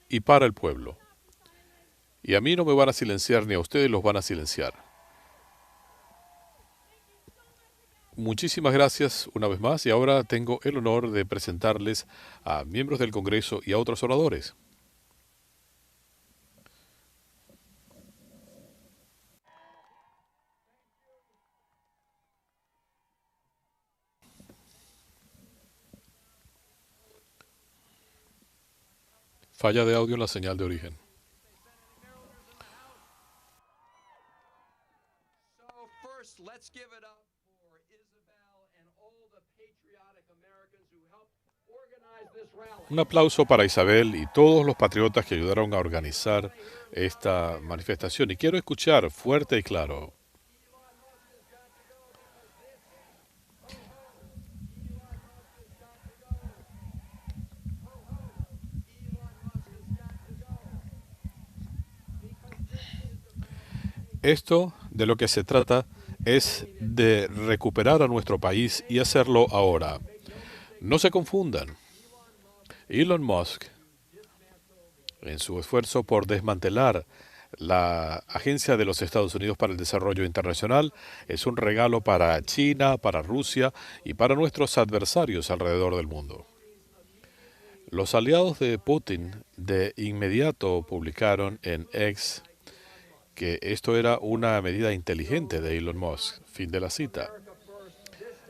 y para el pueblo. Y a mí no me van a silenciar ni a ustedes los van a silenciar. Muchísimas gracias una vez más y ahora tengo el honor de presentarles a miembros del Congreso y a otros oradores. Falla de audio en la señal de origen. Un aplauso para Isabel y todos los patriotas que ayudaron a organizar esta manifestación. Y quiero escuchar fuerte y claro. Esto de lo que se trata es de recuperar a nuestro país y hacerlo ahora. No se confundan. Elon Musk, en su esfuerzo por desmantelar la Agencia de los Estados Unidos para el Desarrollo Internacional, es un regalo para China, para Rusia y para nuestros adversarios alrededor del mundo. Los aliados de Putin de inmediato publicaron en X que esto era una medida inteligente de Elon Musk. Fin de la cita.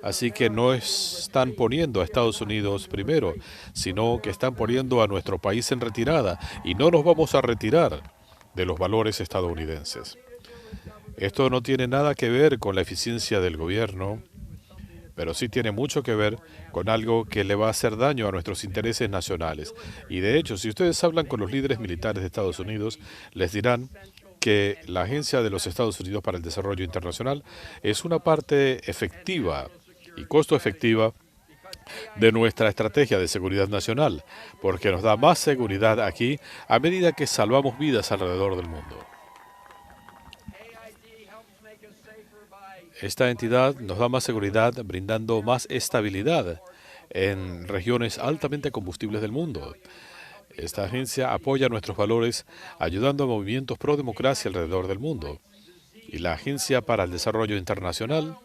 Así que no están poniendo a Estados Unidos primero, sino que están poniendo a nuestro país en retirada y no nos vamos a retirar de los valores estadounidenses. Esto no tiene nada que ver con la eficiencia del gobierno, pero sí tiene mucho que ver con algo que le va a hacer daño a nuestros intereses nacionales. Y de hecho, si ustedes hablan con los líderes militares de Estados Unidos, les dirán que la Agencia de los Estados Unidos para el Desarrollo Internacional es una parte efectiva y costo efectiva de nuestra estrategia de seguridad nacional, porque nos da más seguridad aquí a medida que salvamos vidas alrededor del mundo. Esta entidad nos da más seguridad brindando más estabilidad en regiones altamente combustibles del mundo. Esta agencia apoya nuestros valores ayudando a movimientos pro democracia alrededor del mundo. Y la Agencia para el Desarrollo Internacional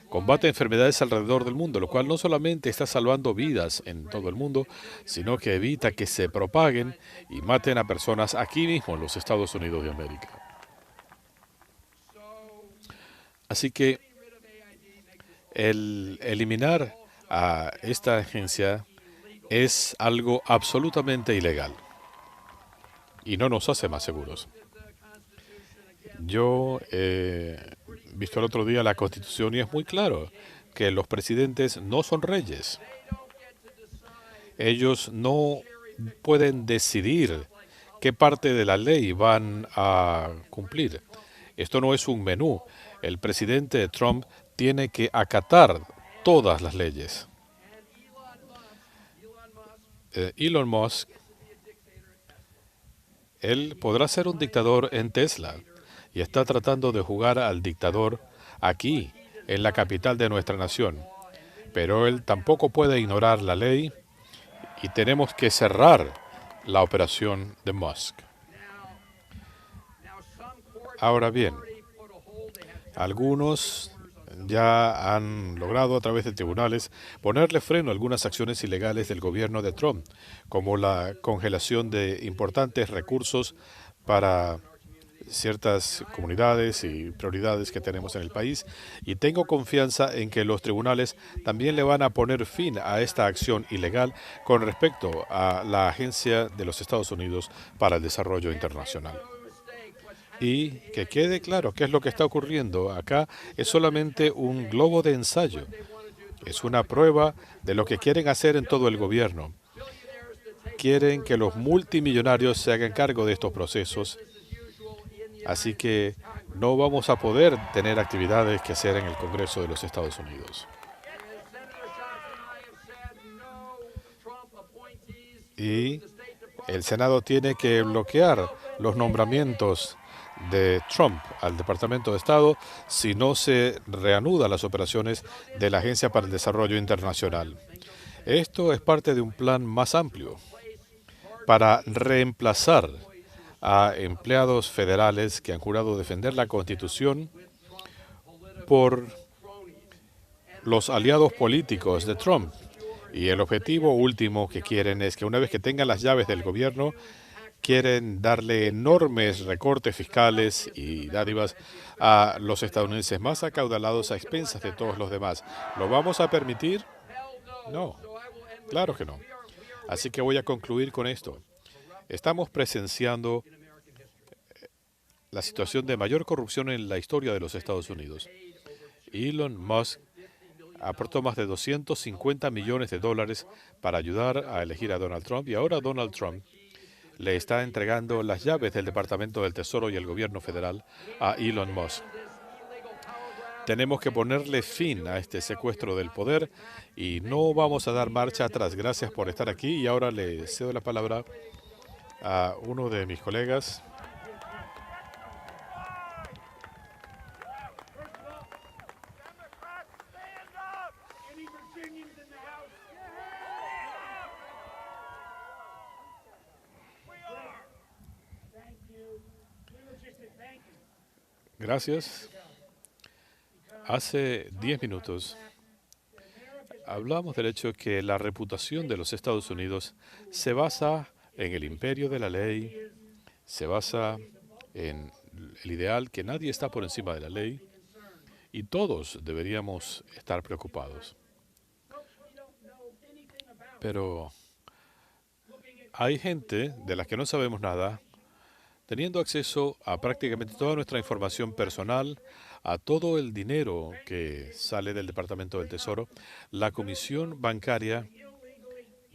combate enfermedades alrededor del mundo, lo cual no solamente está salvando vidas en todo el mundo, sino que evita que se propaguen y maten a personas aquí mismo en los Estados Unidos de América. Así que el eliminar a esta agencia es algo absolutamente ilegal y no nos hace más seguros. Yo he visto el otro día la Constitución y es muy claro que los presidentes no son reyes. Ellos no pueden decidir qué parte de la ley van a cumplir. Esto no es un menú. El presidente Trump tiene que acatar todas las leyes. Elon Musk, él podrá ser un dictador en Tesla y está tratando de jugar al dictador aquí, en la capital de nuestra nación. Pero él tampoco puede ignorar la ley y tenemos que cerrar la operación de Musk. Ahora bien, algunos ya han logrado a través de tribunales ponerle freno a algunas acciones ilegales del gobierno de Trump, como la congelación de importantes recursos para ciertas comunidades y prioridades que tenemos en el país, y tengo confianza en que los tribunales también le van a poner fin a esta acción ilegal con respecto a la Agencia de los Estados Unidos para el Desarrollo Internacional. Y que quede claro qué es lo que está ocurriendo acá es solamente un globo de ensayo. Es una prueba de lo que quieren hacer en todo el gobierno. Quieren que los multimillonarios se hagan cargo de estos procesos. Así que no vamos a poder tener actividades que hacer en el Congreso de los Estados Unidos. Y el Senado tiene que bloquear los nombramientos de Trump al Departamento de Estado si no se reanudan las operaciones de la Agencia para el Desarrollo Internacional. Esto es parte de un plan más amplio. para reemplazar a empleados federales que han jurado defender la Constitución por los aliados políticos de Trump. Y el objetivo último que quieren es que una vez que tengan las llaves del gobierno, quieren darle enormes recortes fiscales y dádivas a los estadounidenses más acaudalados a expensas de todos los demás. ¿Lo vamos a permitir? No, claro que no. Así que voy a concluir con esto. Estamos presenciando la situación de mayor corrupción en la historia de los Estados Unidos. Elon Musk aportó más de 250 millones de dólares para ayudar a elegir a Donald Trump y ahora Donald Trump le está entregando las llaves del Departamento del Tesoro y el gobierno federal a Elon Musk. Tenemos que ponerle fin a este secuestro del poder y no vamos a dar marcha atrás. Gracias por estar aquí y ahora le cedo la palabra a uno de mis colegas. Gracias. Hace 10 minutos hablamos del hecho que la reputación de los Estados Unidos se basa en el imperio de la ley, se basa en el ideal que nadie está por encima de la ley y todos deberíamos estar preocupados. Pero hay gente de la que no sabemos nada, teniendo acceso a prácticamente toda nuestra información personal, a todo el dinero que sale del Departamento del Tesoro. La Comisión Bancaria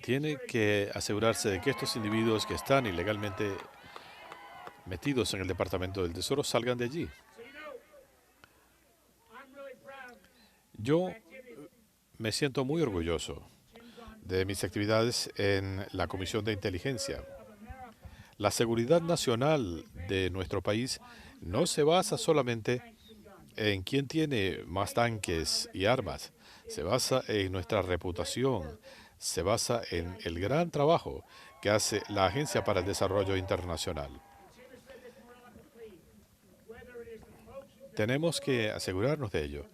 tiene que asegurarse de que estos individuos que están ilegalmente metidos en el Departamento del Tesoro salgan de allí. Yo me siento muy orgulloso de mis actividades en la Comisión de Inteligencia. La seguridad nacional de nuestro país no se basa solamente en quién tiene más tanques y armas. Se basa en nuestra reputación. Se basa en el gran trabajo que hace la Agencia para el Desarrollo Internacional. Tenemos que asegurarnos de ello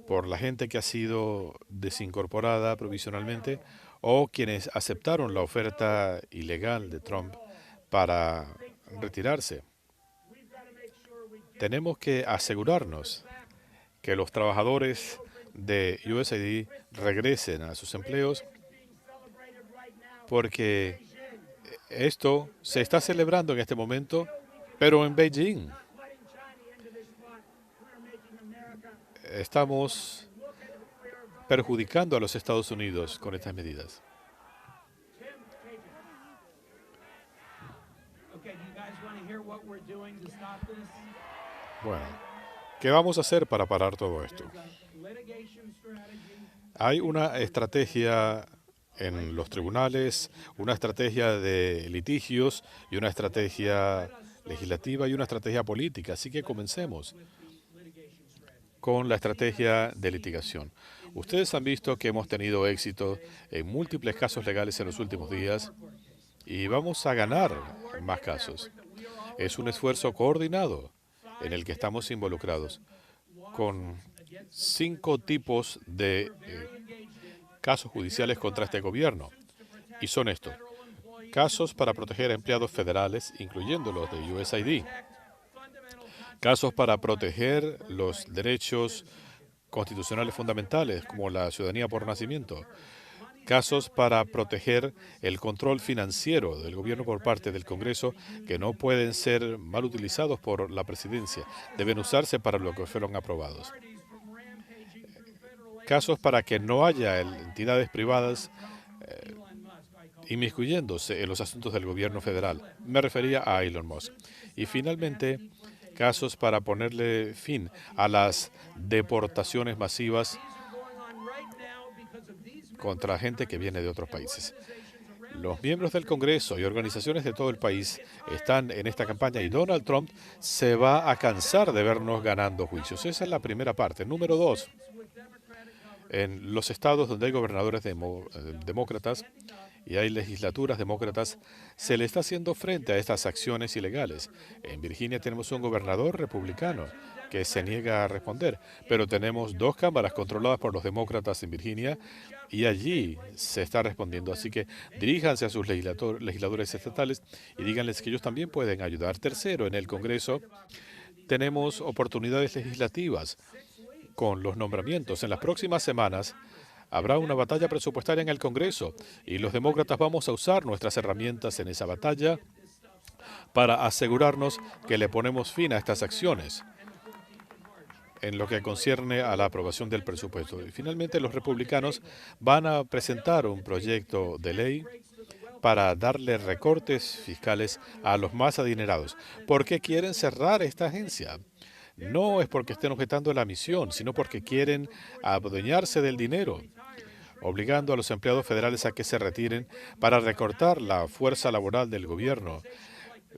por la gente que ha sido desincorporada provisionalmente o quienes aceptaron la oferta ilegal de Trump para retirarse. Tenemos que asegurarnos que los trabajadores de USAID regresen a sus empleos porque esto se está celebrando en este momento, pero en Beijing. Estamos perjudicando a los Estados Unidos con estas medidas. Bueno, ¿qué vamos a hacer para parar todo esto? Hay una estrategia en los tribunales, una estrategia de litigios y una estrategia legislativa y una estrategia política. Así que comencemos con la estrategia de litigación. Ustedes han visto que hemos tenido éxito en múltiples casos legales en los últimos días y vamos a ganar más casos. Es un esfuerzo coordinado en el que estamos involucrados con 5 tipos de casos judiciales contra este gobierno. Y son estos: casos para proteger a empleados federales, incluyendo los de USAID. Casos para proteger los derechos constitucionales fundamentales, como la ciudadanía por nacimiento. Casos para proteger el control financiero del gobierno por parte del Congreso, que no pueden ser mal utilizados por la presidencia. Deben usarse para lo que fueron aprobados. Casos para que no haya entidades privadas inmiscuyéndose en los asuntos del gobierno federal. Me refería a Elon Musk. Y finalmente, casos para ponerle fin a las deportaciones masivas contra gente que viene de otros países. Los miembros del Congreso y organizaciones de todo el país están en esta campaña y Donald Trump se va a cansar de vernos ganando juicios. Esa es la primera parte. Número 2, en los estados donde hay gobernadores demócratas, y hay legislaturas demócratas, se le está haciendo frente a estas acciones ilegales. En Virginia tenemos un gobernador republicano que se niega a responder, pero tenemos dos cámaras controladas por los demócratas en Virginia y allí se está respondiendo. Así que diríjanse a sus legisladores estatales y díganles que ellos también pueden ayudar. Tercero, en el Congreso tenemos oportunidades legislativas con los nombramientos. En las próximas semanas habrá una batalla presupuestaria en el Congreso y los demócratas vamos a usar nuestras herramientas en esa batalla para asegurarnos que le ponemos fin a estas acciones en lo que concierne a la aprobación del presupuesto. Y finalmente, los republicanos van a presentar un proyecto de ley para darle recortes fiscales a los más adinerados. ¿Por qué quieren cerrar esta agencia? No es porque estén objetando la misión, sino porque quieren adueñarse del dinero, obligando a los empleados federales a que se retiren para recortar la fuerza laboral del gobierno,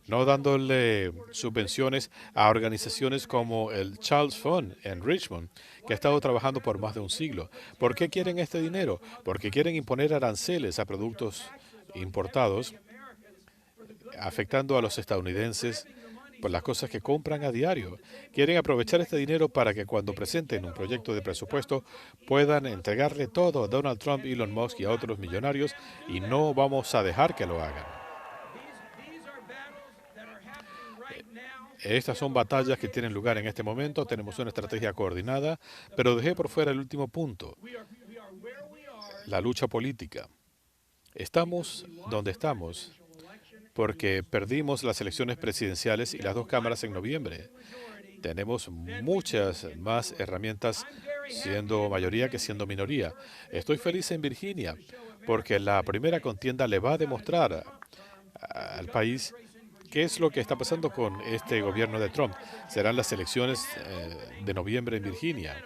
no dándole subvenciones a organizaciones como el Child's Fund en Richmond, que ha estado trabajando por más de un siglo. ¿Por qué quieren este dinero? Porque quieren imponer aranceles a productos importados, afectando a los estadounidenses por las cosas que compran a diario. Quieren aprovechar este dinero para que cuando presenten un proyecto de presupuesto puedan entregarle todo a Donald Trump, Elon Musk y a otros millonarios, y no vamos a dejar que lo hagan. Estas son batallas que tienen lugar en este momento. Tenemos una estrategia coordinada, pero dejé por fuera el último punto, la lucha política. Estamos donde estamos porque perdimos las elecciones presidenciales y las dos cámaras en noviembre. Tenemos muchas más herramientas siendo mayoría que siendo minoría. Estoy feliz en Virginia porque la primera contienda le va a demostrar al país qué es lo que está pasando con este gobierno de Trump. Serán las elecciones de noviembre en Virginia.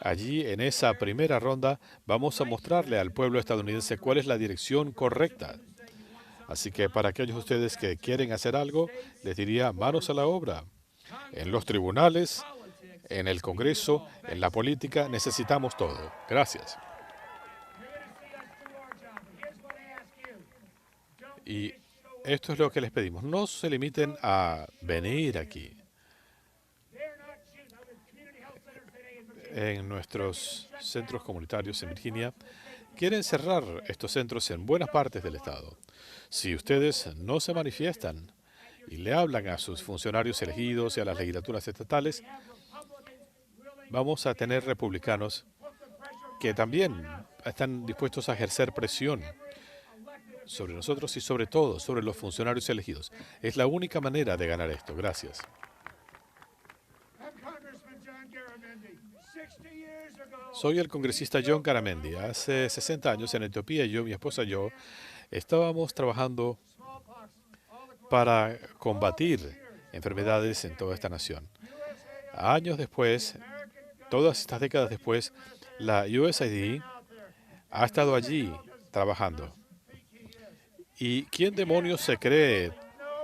Allí, en esa primera ronda, vamos a mostrarle al pueblo estadounidense cuál es la dirección correcta. Así que para aquellos de ustedes que quieren hacer algo, les diría manos a la obra. En los tribunales, en el Congreso, en la política, necesitamos todo. Gracias. Y esto es lo que les pedimos. No se limiten a venir aquí. En nuestros centros comunitarios en Virginia, quieren cerrar estos centros en buenas partes del estado. Si ustedes no se manifiestan y le hablan a sus funcionarios elegidos y a las legislaturas estatales, vamos a tener republicanos que también están dispuestos a ejercer presión sobre nosotros y sobre todo sobre los funcionarios elegidos. Es la única manera de ganar esto. Gracias. Soy el congresista John Garamendi. Hace 60 años en Etiopía, yo, mi esposa y yo, estábamos trabajando para combatir enfermedades en toda esta nación. Años después, todas estas décadas después, la USAID ha estado allí trabajando. ¿Y quién demonios se cree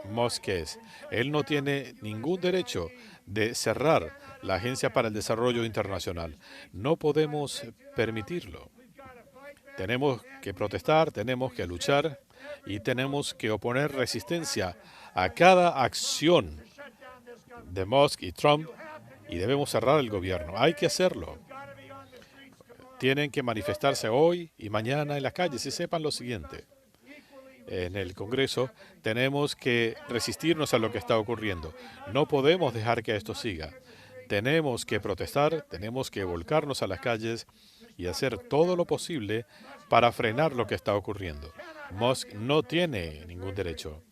Musk es? Él no tiene ningún derecho de cerrar la Agencia para el Desarrollo Internacional. No podemos permitirlo. Tenemos que protestar, tenemos que luchar y tenemos que oponer resistencia a cada acción de Musk y Trump y debemos cerrar el gobierno. Hay que hacerlo. Tienen que manifestarse hoy y mañana en las calles y sepan lo siguiente. En el Congreso tenemos que resistirnos a lo que está ocurriendo. No podemos dejar que esto siga. Tenemos que protestar, tenemos que volcarnos a las calles y hacer todo lo posible para frenar lo que está ocurriendo. Musk no tiene ningún derecho.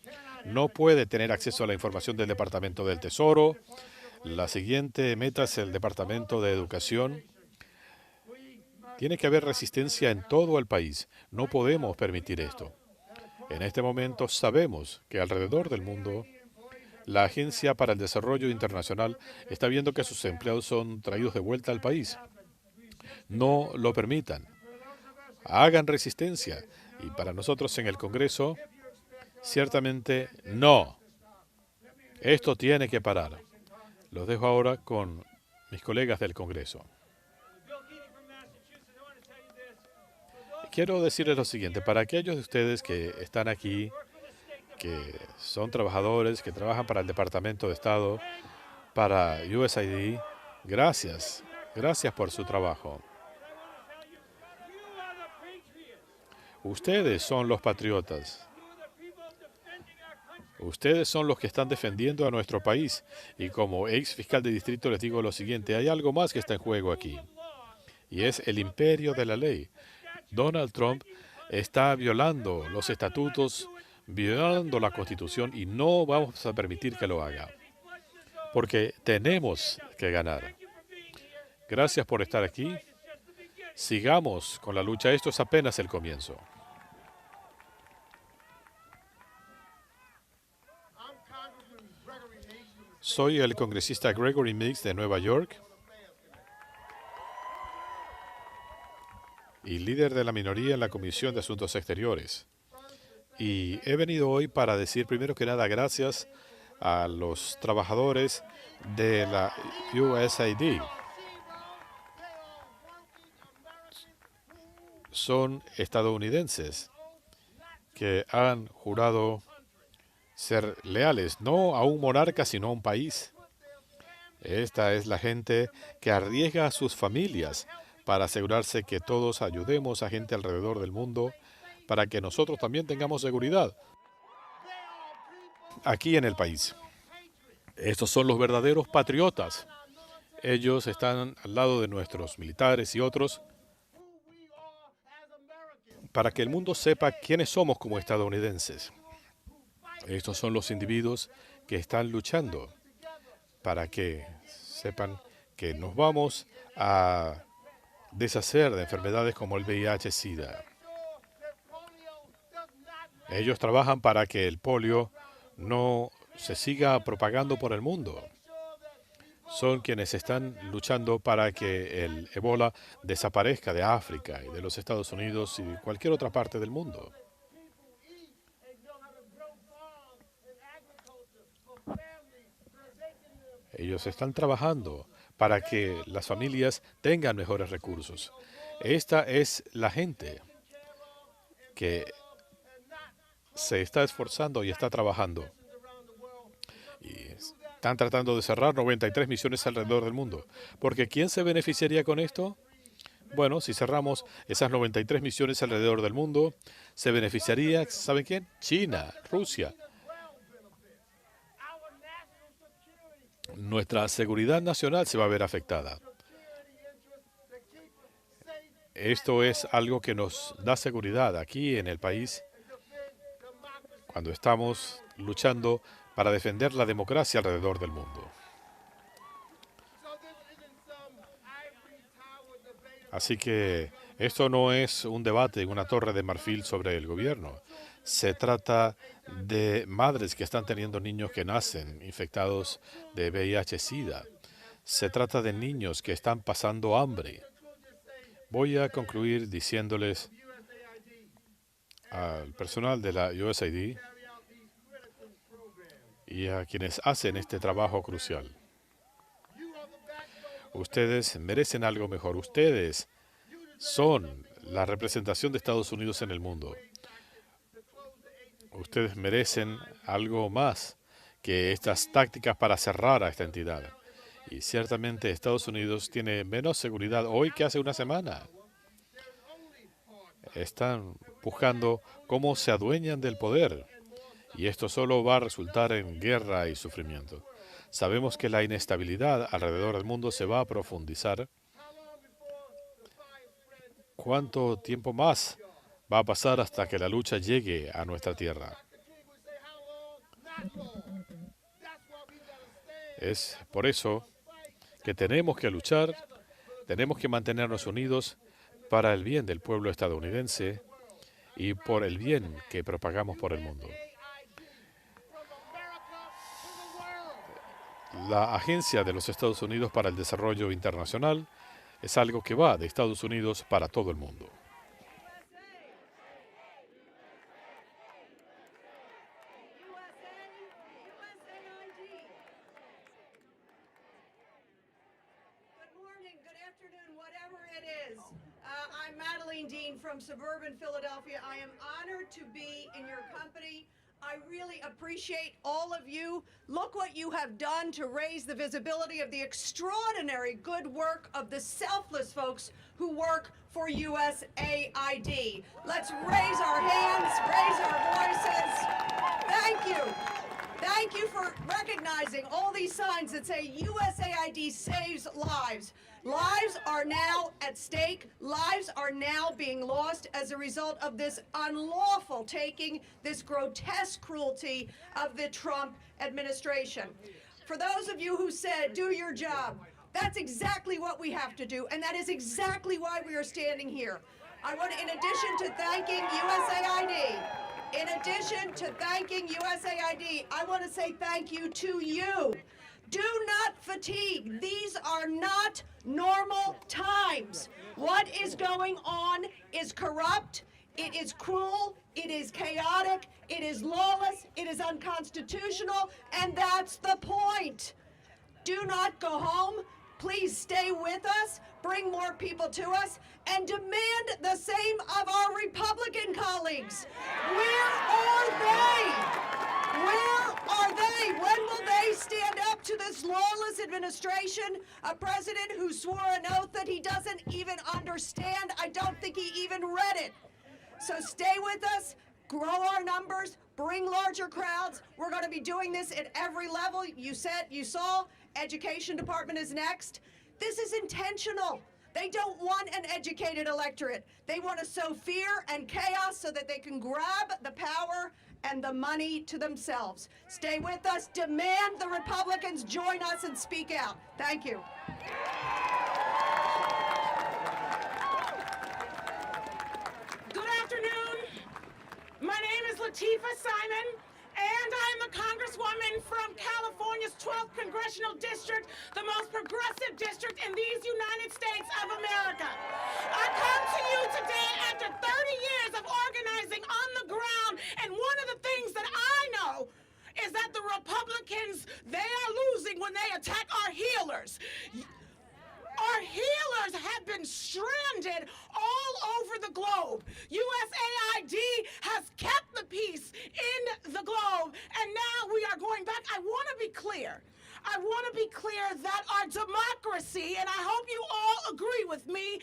No puede tener acceso a la información del Departamento del Tesoro. La siguiente meta es el Departamento de Educación. Tiene que haber resistencia en todo el país. No podemos permitir esto. En este momento sabemos que alrededor del mundo la Agencia para el Desarrollo Internacional está viendo que sus empleados son traídos de vuelta al país. No lo permitan. Hagan resistencia. Y para nosotros en el Congreso, ciertamente no. Esto tiene que parar. Los dejo ahora con mis colegas del Congreso. quiero decirles lo siguiente, para aquellos de ustedes que están aquí, que son trabajadores, que trabajan para el Departamento de Estado, para USAID, gracias, gracias por su trabajo. Ustedes son los patriotas. Ustedes son los que están defendiendo a nuestro país. Y como ex fiscal de distrito les digo lo siguiente, hay algo más que está en juego aquí. Y es el imperio de la ley. Donald Trump está violando los estatutos, violando la Constitución y no vamos a permitir que lo haga. Porque tenemos que ganar. Gracias por estar aquí. Sigamos con la lucha. Esto es apenas el comienzo. Soy el congresista Gregory Meeks de Nueva York y líder de la minoría en la Comisión de Asuntos Exteriores. Y he venido hoy para decir primero que nada gracias a los trabajadores de la USAID. Son estadounidenses que han jurado ser leales, no a un monarca, sino a un país. Esta es la gente que arriesga a sus familias para asegurarse que todos ayudemos a gente alrededor del mundo para que nosotros también tengamos seguridad aquí en el país. Estos son los verdaderos patriotas. Ellos están al lado de nuestros militares y otros para que el mundo sepa quiénes somos como estadounidenses. Estos son los individuos que están luchando para que sepan que nos vamos a deshacer de enfermedades como el VIH-Sida. Ellos trabajan para que el polio no se siga propagando por el mundo. Son quienes están luchando para que el ébola desaparezca de África y de los Estados Unidos y de cualquier otra parte del mundo. Ellos están trabajando para que las familias tengan mejores recursos. Esta es la gente que se está esforzando y está trabajando. Y están tratando de cerrar 93 misiones alrededor del mundo. Porque ¿quién se beneficiaría con esto? Bueno, si cerramos esas 93 misiones alrededor del mundo, se beneficiaría, ¿saben quién? China, Rusia. Nuestra seguridad nacional se va a ver afectada. Esto es algo que nos da seguridad aquí en el país cuando estamos luchando para defender la democracia alrededor del mundo. Así que esto no es un debate en una torre de marfil sobre el gobierno. Se trata de madres que están teniendo niños que nacen infectados de VIH-Sida. Se trata de niños que están pasando hambre. Voy a concluir diciéndoles al personal de la USAID y a quienes hacen este trabajo crucial. Ustedes merecen algo mejor. Ustedes son la representación de Estados Unidos en el mundo. Ustedes merecen algo más que estas tácticas para cerrar a esta entidad. Y ciertamente Estados Unidos tiene menos seguridad hoy que hace una semana. Están buscando cómo se adueñan del poder. Y esto solo va a resultar en guerra y sufrimiento. Sabemos que la inestabilidad alrededor del mundo se va a profundizar. ¿Cuánto tiempo más va a pasar hasta que la lucha llegue a nuestra tierra? Es por eso que tenemos que luchar, tenemos que mantenernos unidos para el bien del pueblo estadounidense y por el bien que propagamos por el mundo. La Agencia de los Estados Unidos para el Desarrollo Internacional es algo que va de Estados Unidos para todo el mundo. I'm Madeline Dean from suburban Philadelphia. I am honored to be in your company. I really appreciate all of you. Look what you have done to raise the visibility of the extraordinary good work of the selfless folks who work for USAID. Let's raise our hands, raise our voices. Thank you. Thank you for recognizing all these signs that say USAID saves lives. Lives are now at stake. Lives are now being lost as a result of this unlawful taking, this grotesque cruelty of the Trump administration. For those of you who said, do your job, that's exactly what we have to do, and that is exactly why we are standing here. I want to, in addition to thanking USAID, I want to say thank you to you. Do not fatigue. These are not normal times. What is going on is corrupt, it is cruel, it is chaotic, it is lawless, it is unconstitutional, and that's the point. Do not go home. Please stay with us, bring more people to us, and demand the same of our Republican colleagues. Where are they? Where are they? When will they stand up to this lawless administration? A president who swore an oath that he doesn't even understand. I don't think he even read it. So stay with us, grow our numbers, bring larger crowds. We're going to be doing this at every level. You saw, Education Department is next. This is intentional. They don't want an educated electorate. They want to sow fear and chaos so that they can grab the power and the money to themselves. Stay with us. Demand the Republicans join us and speak out. Thank you. Good afternoon. My name is Latifah Simon, and I'm a congresswoman from California's 12th Congressional District, the most progressive district in these United States of America. I come to you today after 30 years of organizing on the ground, and one of the things that I know is that the Republicans, they are losing when they attack our healers. Our healers have been stranded all over the globe. USAID has kept the peace in the globe, and now we are going back. I want to be clear. I want to be clear that our democracy, and I hope you all agree with me,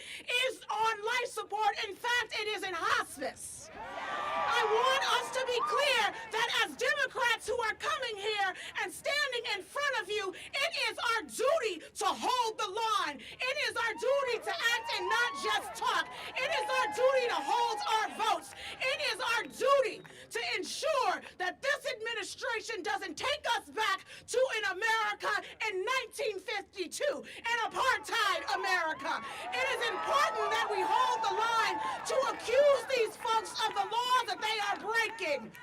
is on life support. In fact, it is in hospice. I want us to be clear that as Democrats who are coming here and standing in front of you, it is our duty to hold the line. It is our duty to act and not just talk. It is our duty to hold our votes. It is our duty to ensure that this administration doesn't take us back to an America in 1952, an apartheid America. It is important that we hold the line to accuse these folks of the laws that they are breaking.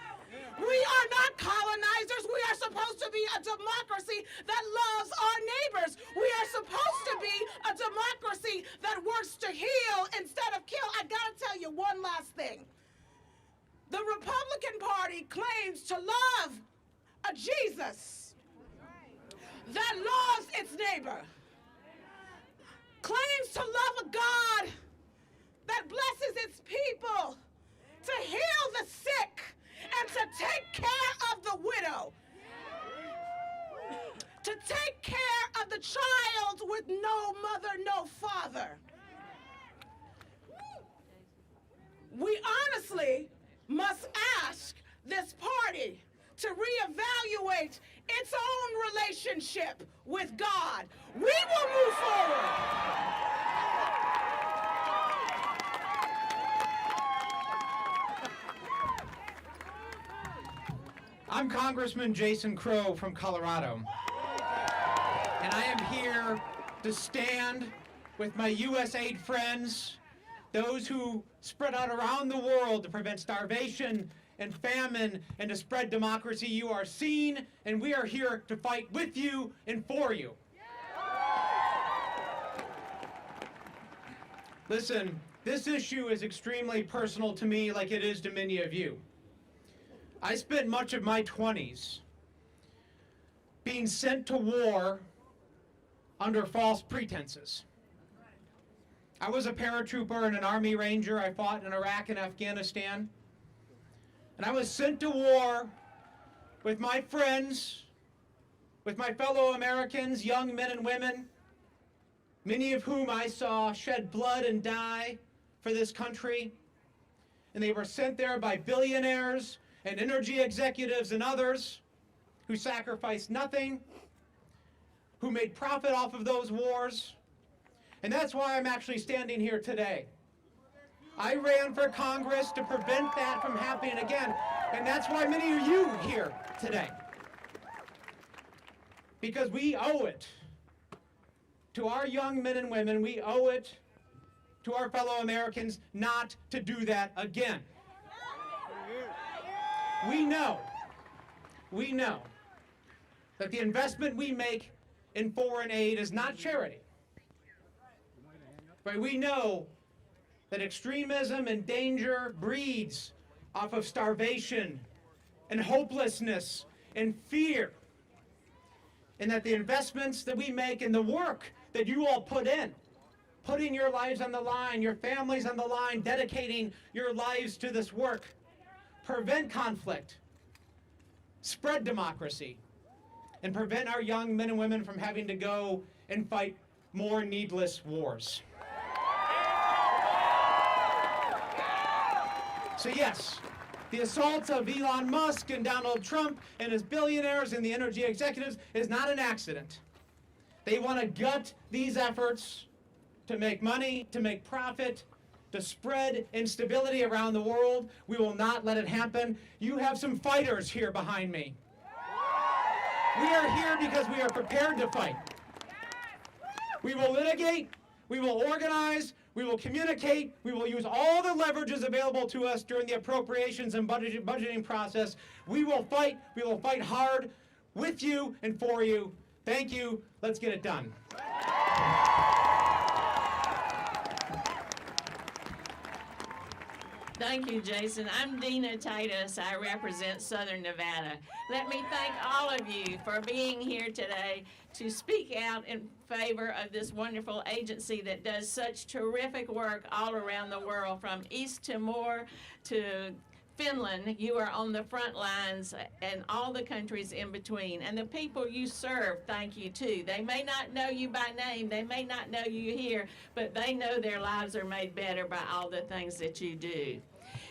We are not colonizers. We are supposed to be a democracy that loves our neighbors. We are supposed to be a democracy that works to heal instead of kill. I gotta tell you one last thing. The Republican Party claims to love a Jesus that loves its neighbor, claims to love a God that blesses its people, to heal the sick, and to take care of the widow, to take care of the child with no mother, no father. We honestly must ask this party to reevaluate its own relationship with God. We will move forward. I'm Congressman Jason Crow from Colorado, and I am here to stand with my USAID friends, those who spread out around the world to prevent starvation and famine and to spread democracy. You are seen, and we are here to fight with you and for you. Listen, this issue is extremely personal to me, like it is to many of you. I spent much of my 20s being sent to war under false pretenses. I was a paratrooper and an Army Ranger. I fought in Iraq and Afghanistan. And I was sent to war with my friends, with my fellow Americans, young men and women, many of whom I saw shed blood and die for this country. And they were sent there by billionaires and energy executives and others who sacrificed nothing, who made profit off of those wars. And that's why I'm actually standing here today. I ran for Congress to prevent that from happening again. And that's why many of you are here today. Because we owe it to our young men and women, we owe it to our fellow Americans not to do that again. We know that the investment we make in foreign aid is not charity. But we know that extremism and danger breeds off of starvation and hopelessness and fear. And that the investments that we make and the work that you all put in, putting your lives on the line, your families on the line, dedicating your lives to this work, prevent conflict, spread democracy, and prevent our young men and women from having to go and fight more needless wars. So yes, the assaults of Elon Musk and Donald Trump and his billionaires and the energy executives is not an accident. They want to gut these efforts to make money, to make profit, to spread instability around the world. We will not let it happen. You have some fighters here behind me. We are here because we are prepared to fight. We will litigate, we will organize, we will communicate, we will use all the leverages available to us during the appropriations and budgeting process. We will fight hard with you and for you. Thank you. Let's get it done. Thank you, Jason. I'm Dina Titus. I represent Southern Nevada. Let me thank all of you for being here today to speak out in favor of this wonderful agency that does such terrific work all around the world, from East Timor to Finland. You are on the front lines, and all the countries in between. And the people you serve, thank you too. They may not know you by name, they may not know you here, but they know their lives are made better by all the things that you do.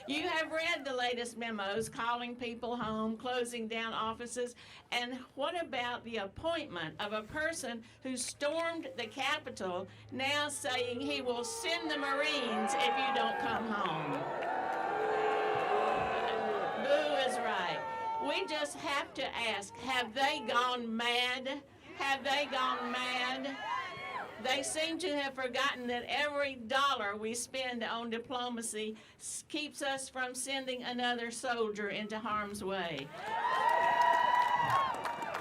You have read the latest memos calling people home, closing down offices, and what about the appointment of a person who stormed the Capitol, now saying he will send the Marines if you don't come home? Boo is right. We just have to ask, have they gone mad? Have they gone mad? They seem to have forgotten that every dollar we spend on diplomacy keeps us from sending another soldier into harm's way.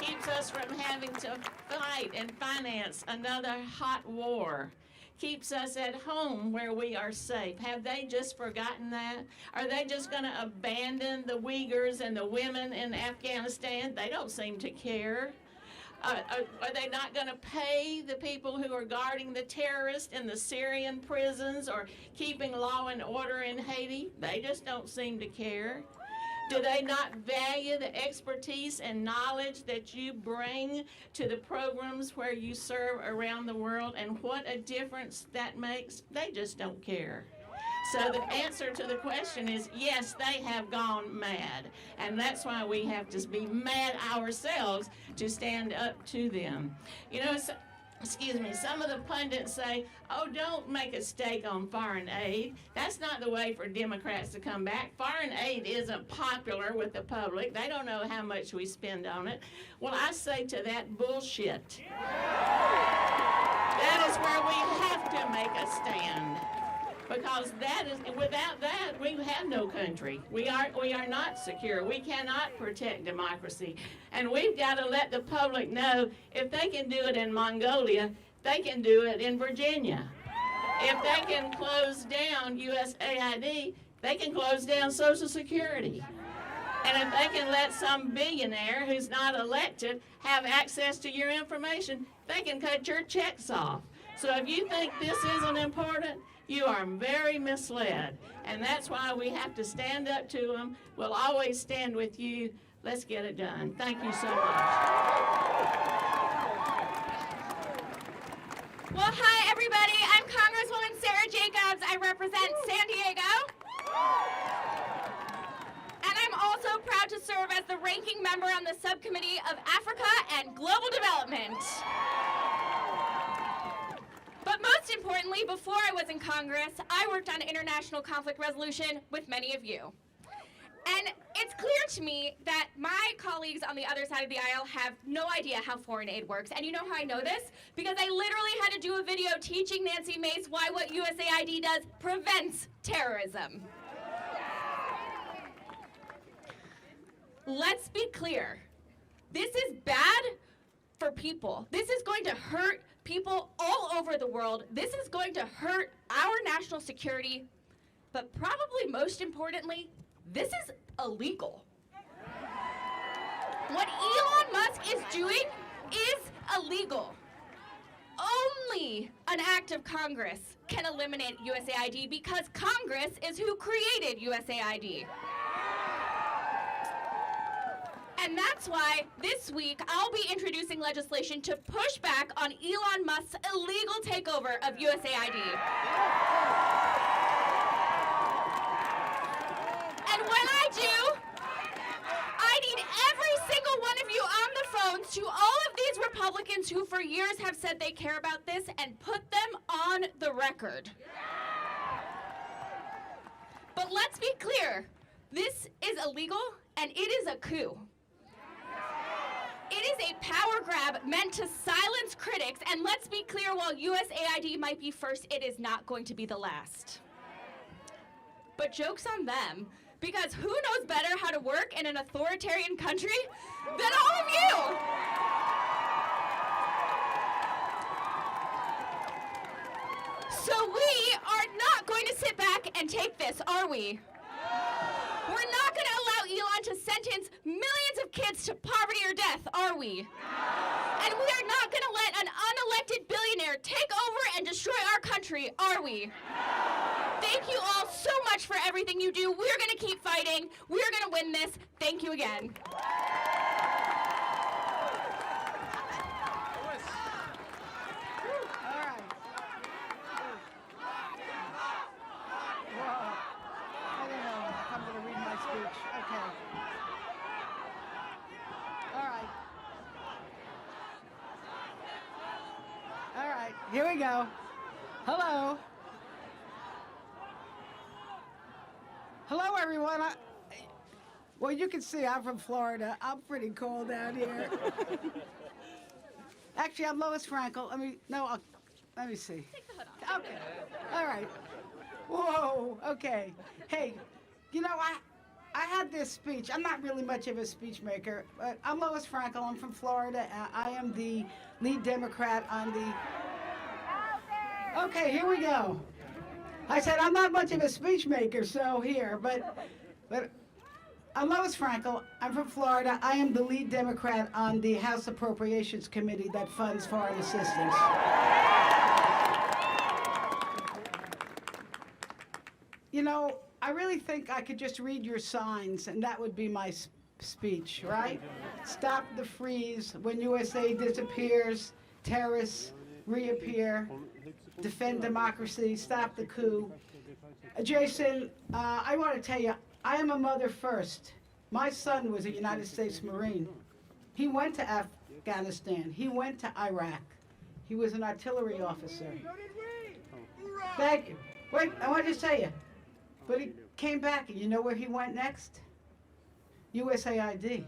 Keeps us from having to fight and finance another hot war. Keeps us at home where we are safe. Have they just forgotten that? Are they just going to abandon the Uyghurs and the women in Afghanistan? They don't seem to care. Are they not going to pay the people who are guarding the terrorists in the Syrian prisons or keeping law and order in Haiti? They just don't seem to care. Do they not value the expertise and knowledge that you bring to the programs where you serve around the world, and what a difference that makes? They just don't care. So the answer to the question is yes, they have gone mad. And that's why we have to be mad ourselves to stand up to them. You know, some of the pundits say, oh, don't make a stake on foreign aid. That's not the way for Democrats to come back. Foreign aid isn't popular with the public. They don't know how much we spend on it. Well, I say to that, bullshit. That is where we have to make a stand. Because without that, we have no country. We are not secure. We cannot protect democracy. And we've got to let the public know, if they can do it in Mongolia, they can do it in Virginia. If they can close down USAID, they can close down Social Security. And if they can let some billionaire who's not elected have access to your information, they can cut your checks off. So if you think this isn't important, you are very misled. And that's why we have to stand up to them. We'll always stand with you. Let's get it done. Thank you so much. Well, hi, everybody. I'm Congresswoman Sarah Jacobs. I represent San Diego. And I'm also proud to serve as the ranking member on the Subcommittee of Africa and Global Development. But most importantly, before I was in Congress, I worked on international conflict resolution with many of you. And it's clear to me that my colleagues on the other side of the aisle have no idea how foreign aid works. And you know how I know this? Because I literally had to do a video teaching Nancy Mace why what USAID does prevents terrorism. Let's be clear. This is bad for people. This is going to hurt people all over the world. This is going to hurt our national security. But probably most importantly, this is illegal. What Elon Musk is doing is illegal. Only an act of Congress can eliminate USAID because Congress is who created USAID. And that's why this week I'll be introducing legislation to push back on Elon Musk's illegal takeover of USAID. And when I do, I need every single one of you on the phones to all of these Republicans who for years have said they care about this and put them on the record. But let's be clear, this is illegal and it is a coup. It is a power grab meant to silence critics, and let's be clear, while USAID might be first, it is not going to be the last. But joke's on them, because who knows better how to work in an authoritarian country than all of you? So we are not going to sit back and take this, are we? We're not going to allow Elon to sentence millions of kids to poverty or death, are we? And we are not going to let an unelected billionaire take over and destroy our country, are we? Thank you all so much for everything you do. We're going to keep fighting. We're going to win this. Thank you again. Here we go. Hello. Hello, everyone. Well, you can see I'm from Florida. I'm pretty cold down here. Actually, I'm Lois Frankel. Let me see. Take the hood off. Okay. All right. Whoa. Okay. Hey, you know, I had this speech. I'm not really much of a speech maker, but I'm Lois Frankel. I'm from Florida. I am the lead Democrat on the... Okay, here we go. I said I'm not much of a speech maker, so here, but I'm Lois Frankel. I'm from Florida. I am the lead Democrat on the House Appropriations Committee that funds foreign assistance. You know, I really think I could just read your signs, and that would be my speech, right? Stop the freeze. When USA disappears, terrorists reappear. Defend democracy, stop the coup. Jason, I want to tell you, I am a mother first. My son was a United States Marine. He went to Afghanistan. He went to Iraq. He was an artillery officer. Thank you. Wait, I want to just tell you. But he came back, and you know where he went next? USAID.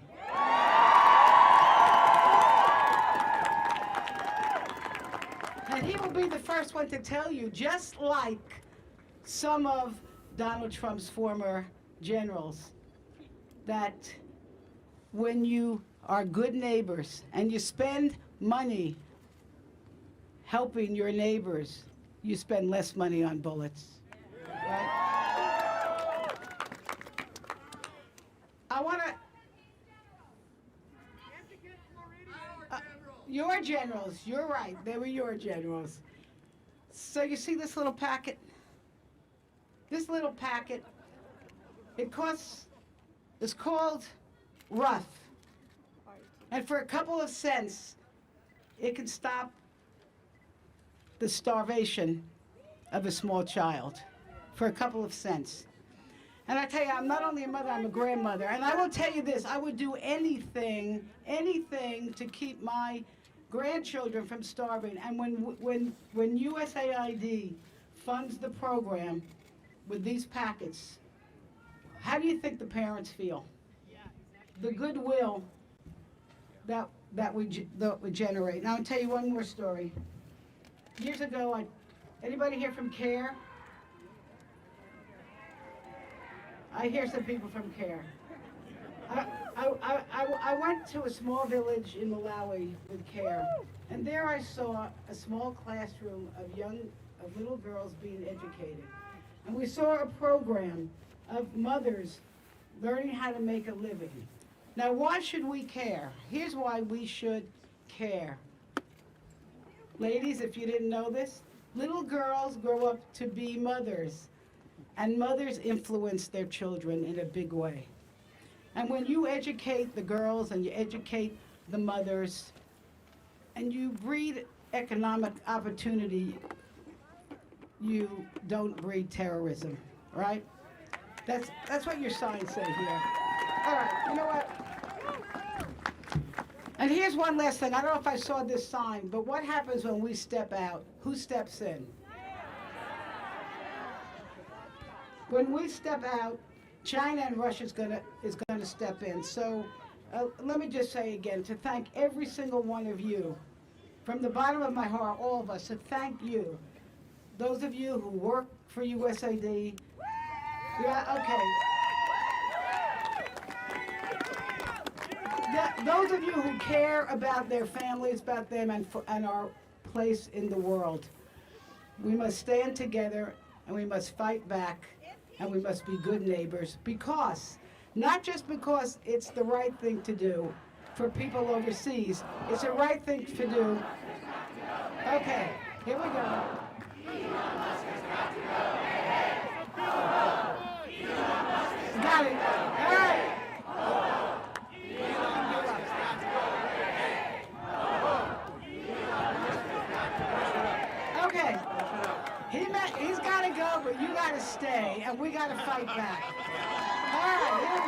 And he will be the first one to tell you, just like some of Donald Trump's former generals, that when you are good neighbors and you spend money helping your neighbors, you spend less money on bullets. Right? I want to... your generals, you're right, they were your generals. So you see this little packet? This little packet, it's called Rough. And for a couple of cents, it can stop the starvation of a small child for a couple of cents. And I tell you, I'm not only a mother, I'm a grandmother. And I will tell you this, I would do anything to keep my grandchildren from starving. And when USAID funds the program with these packets, how do you think the parents feel? The goodwill that we generate. Now I'll tell you one more story. Years ago, anybody here from CARE? I hear some people from CARE. I went to a small village in Malawi with CARE, and there I saw a small classroom of little girls being educated. And we saw a program of mothers learning how to make a living. Now, why should we care? Here's why we should care. Ladies, if you didn't know this, little girls grow up to be mothers, and mothers influence their children in a big way. And when you educate the girls and you educate the mothers, and you breed economic opportunity, you don't breed terrorism, right? That's what your signs say here. All right, you know what? And here's one last thing. I don't know if I saw this sign, but what happens when we step out? Who steps in? When we step out, China and Russia is gonna step in. So let me just say again, to thank every single one of you, from the bottom of my heart, all of us, to thank you. Those of you who work for USAID, yeah, okay. Those of you who care about their families, about them, and our place in the world, we must stand together and we must fight back and we must be good neighbors, because, not just because it's the right thing to do for people overseas, it's the right thing to do. Okay, here we go. Got it. All right. Okay. He's got to go, but you got to stay, and we got to fight back. All right, here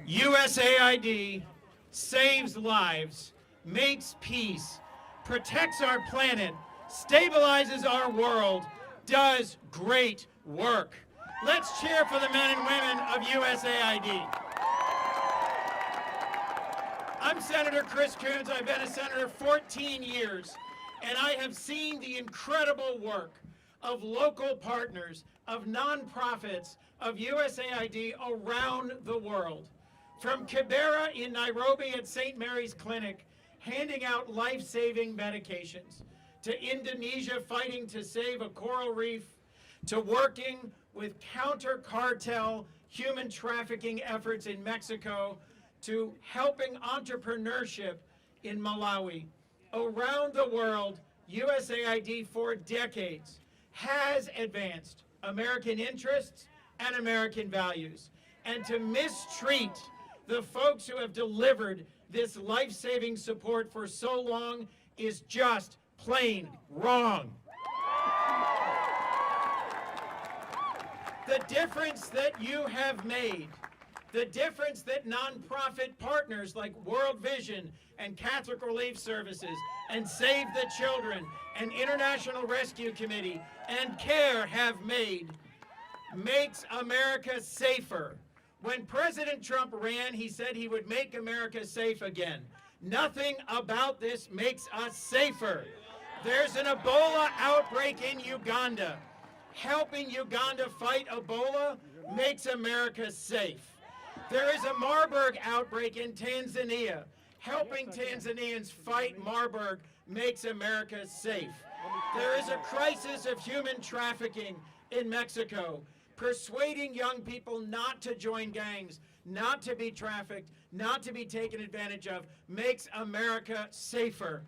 we go. USAID saves lives, makes peace, protects our planet, stabilizes our world, does great work. Let's cheer for the men and women of USAID. I'm Senator Chris Coons. I've been a senator 14 years, and I have seen the incredible work of local partners, of nonprofits, of USAID around the world. From Kibera in Nairobi at St. Mary's Clinic, handing out life-saving medications, to Indonesia fighting to save a coral reef, to working with counter-cartel human trafficking efforts in Mexico, to helping entrepreneurship in Malawi. Around the world, USAID for decades has advanced American interests and American values. And to mistreat the folks who have delivered this life-saving support for so long is just plain wrong. The difference that you have made, the difference that nonprofit partners like World Vision and Catholic Relief Services and Save the Children and International Rescue Committee and CARE have made makes America safer. When President Trump ran, he said he would make America safe again. Nothing about this makes us safer. There's an Ebola outbreak in Uganda. Helping Uganda fight Ebola makes America safe. There is a Marburg outbreak in Tanzania. Helping Tanzanians fight Marburg makes America safe. There is a crisis of human trafficking in Mexico. persuading young people not to join gangs, not to be trafficked, not to be taken advantage of, makes America safer.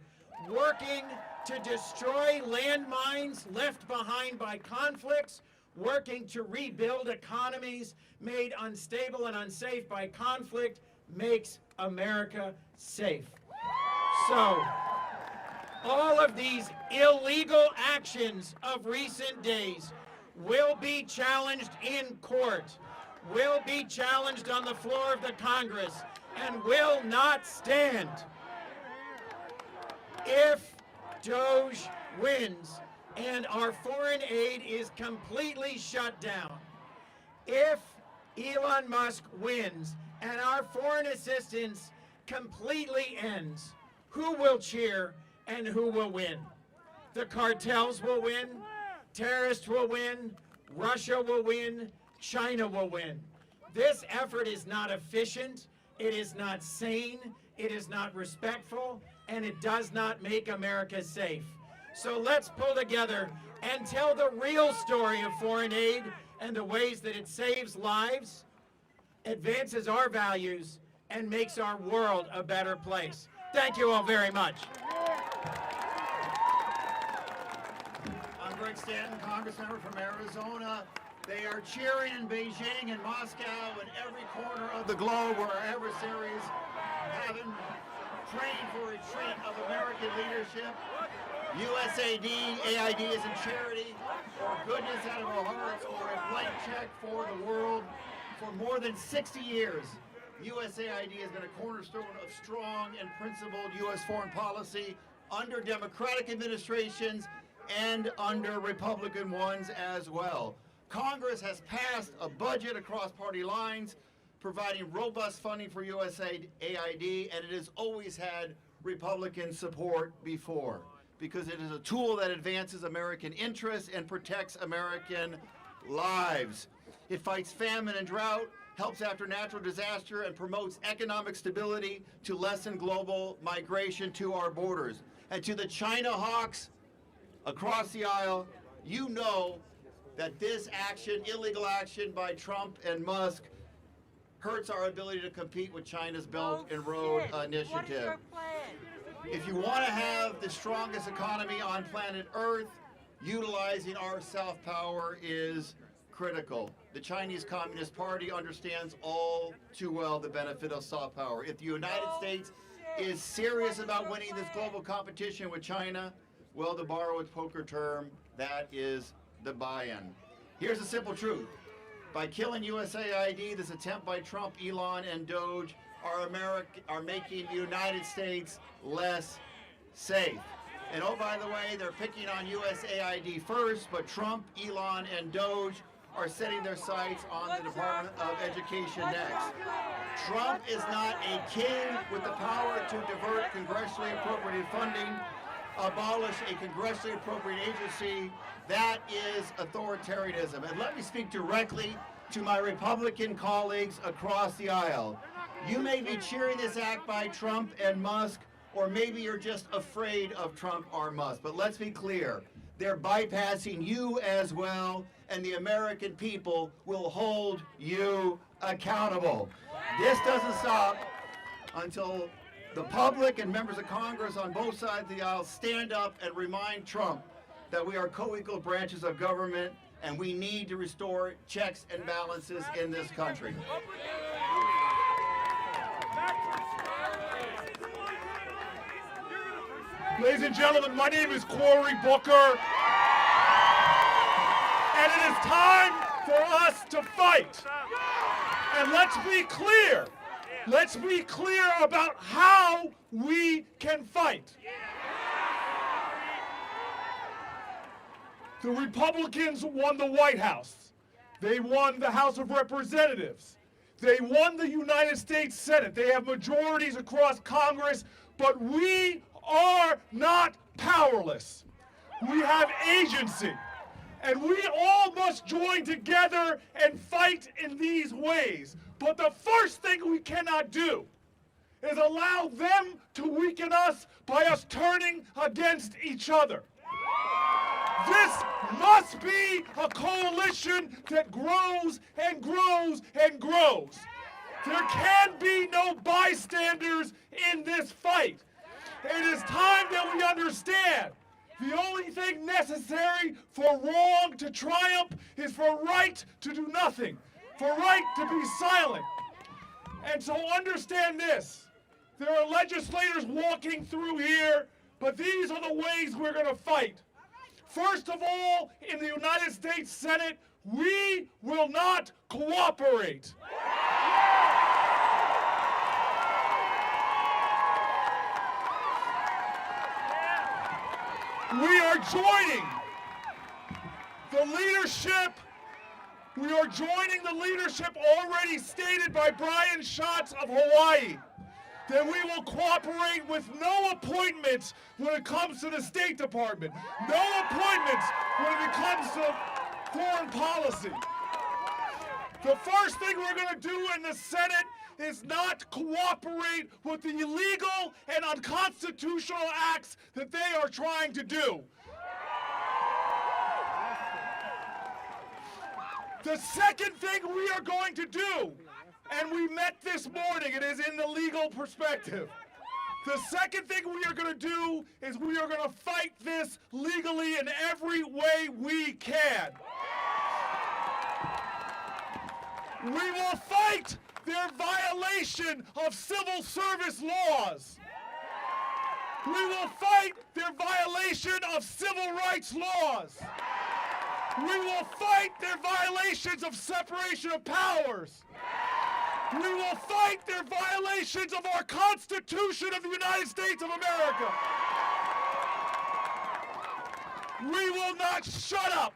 Working to destroy landmines left behind by conflicts, working to rebuild economies made unstable and unsafe by conflict, makes America safe. So, all of these illegal actions of recent days will be challenged in court, will be challenged on the floor of the Congress, and will not stand. If Doge wins and our foreign aid is completely shut down, if Elon Musk wins and our foreign assistance completely ends, who will cheer and who will win? The cartels will win, terrorists will win, Russia will win, China will win. This effort is not efficient, it is not sane, it is not respectful, and it does not make America safe. So let's pull together and tell the real story of foreign aid and the ways that it saves lives, advances our values, and makes our world a better place. Thank you all very much. I'm Greg Stanton, Congress member from Arizona. They are cheering in Beijing and Moscow and every corner of the globe where our adversaries haven't trained for a retreat of American leadership. USAID, AID is in charity, or goodness out of our hearts, or a blank check for the world. For more than 60 years, USAID has been a cornerstone of strong and principled U.S. foreign policy under Democratic administrations and under Republican ones as well. Congress has passed a budget across party lines, providing robust funding for USAID, and it has always had Republican support before, because it is a tool that advances American interests and protects American lives. It fights famine and drought, helps after natural disaster, and promotes economic stability to lessen global migration to our borders. And to the China hawks across the aisle, you know that this action, illegal action by Trump and Musk, hurts our ability to compete with China's Belt and Road Initiative. What is your plan? If you want to have the strongest economy on planet Earth, utilizing our soft power is critical. The Chinese Communist Party understands all too well the benefit of soft power. If the United States is serious about winning this global competition with China, well, to borrow a poker term, that is the buy-in. Here's the simple truth. By killing USAID, this attempt by Trump, Elon, and Doge are making the United States less safe. And oh, by the way, they're picking on USAID first, but Trump, Elon, and Doge are setting their sights on the Department of Education next. Trump is not a king with the power to divert congressionally appropriated funding, abolish a congressionally appropriate agency. That is authoritarianism. And let me speak directly to my Republican colleagues across the aisle. You may be cheering this act by Trump and Musk, or maybe you're just afraid of Trump or Musk. But let's be clear, they're bypassing you as well, and the American people will hold you accountable. This doesn't stop until the public and members of Congress on both sides of the aisle stand up and remind Trump that we are co-equal branches of government and we need to restore checks and balances in this country. Ladies and gentlemen, my name is Cory Booker, and it is time for us to fight. And let's be clear about how we can fight. The Republicans won the White House. They won the House of Representatives. They won the United States Senate. They have majorities across Congress, but we are not powerless. We have agency, and we all must join together and fight in these ways. But the first thing we cannot do is allow them to weaken us by us turning against each other. This must be a coalition that grows and grows and grows. There can be no bystanders in this fight. It is time that we understand the only thing necessary for wrong to triumph is for right to do nothing, for right to be silent. And so understand this. There are legislators walking through here, but these are the ways we're going to fight. First of all, in the United States Senate, we will not cooperate. We are joining the leadership. We are joining the leadership already stated by Brian Schatz of Hawaii, that we will cooperate with no appointments when it comes to the State Department, no appointments when it comes to foreign policy. The first thing we're going to do in the Senate is not cooperate with the illegal and unconstitutional acts that they are trying to do. The second thing we are going to do, and we met this morning, it is in the legal perspective. The second thing we are going to do is we are going to fight this legally in every way we can. We will fight their violation of civil service laws. We will fight their violation of civil rights laws. We will fight their violations of separation of powers. We will fight their violations of our Constitution of the United States of America. We will not shut up.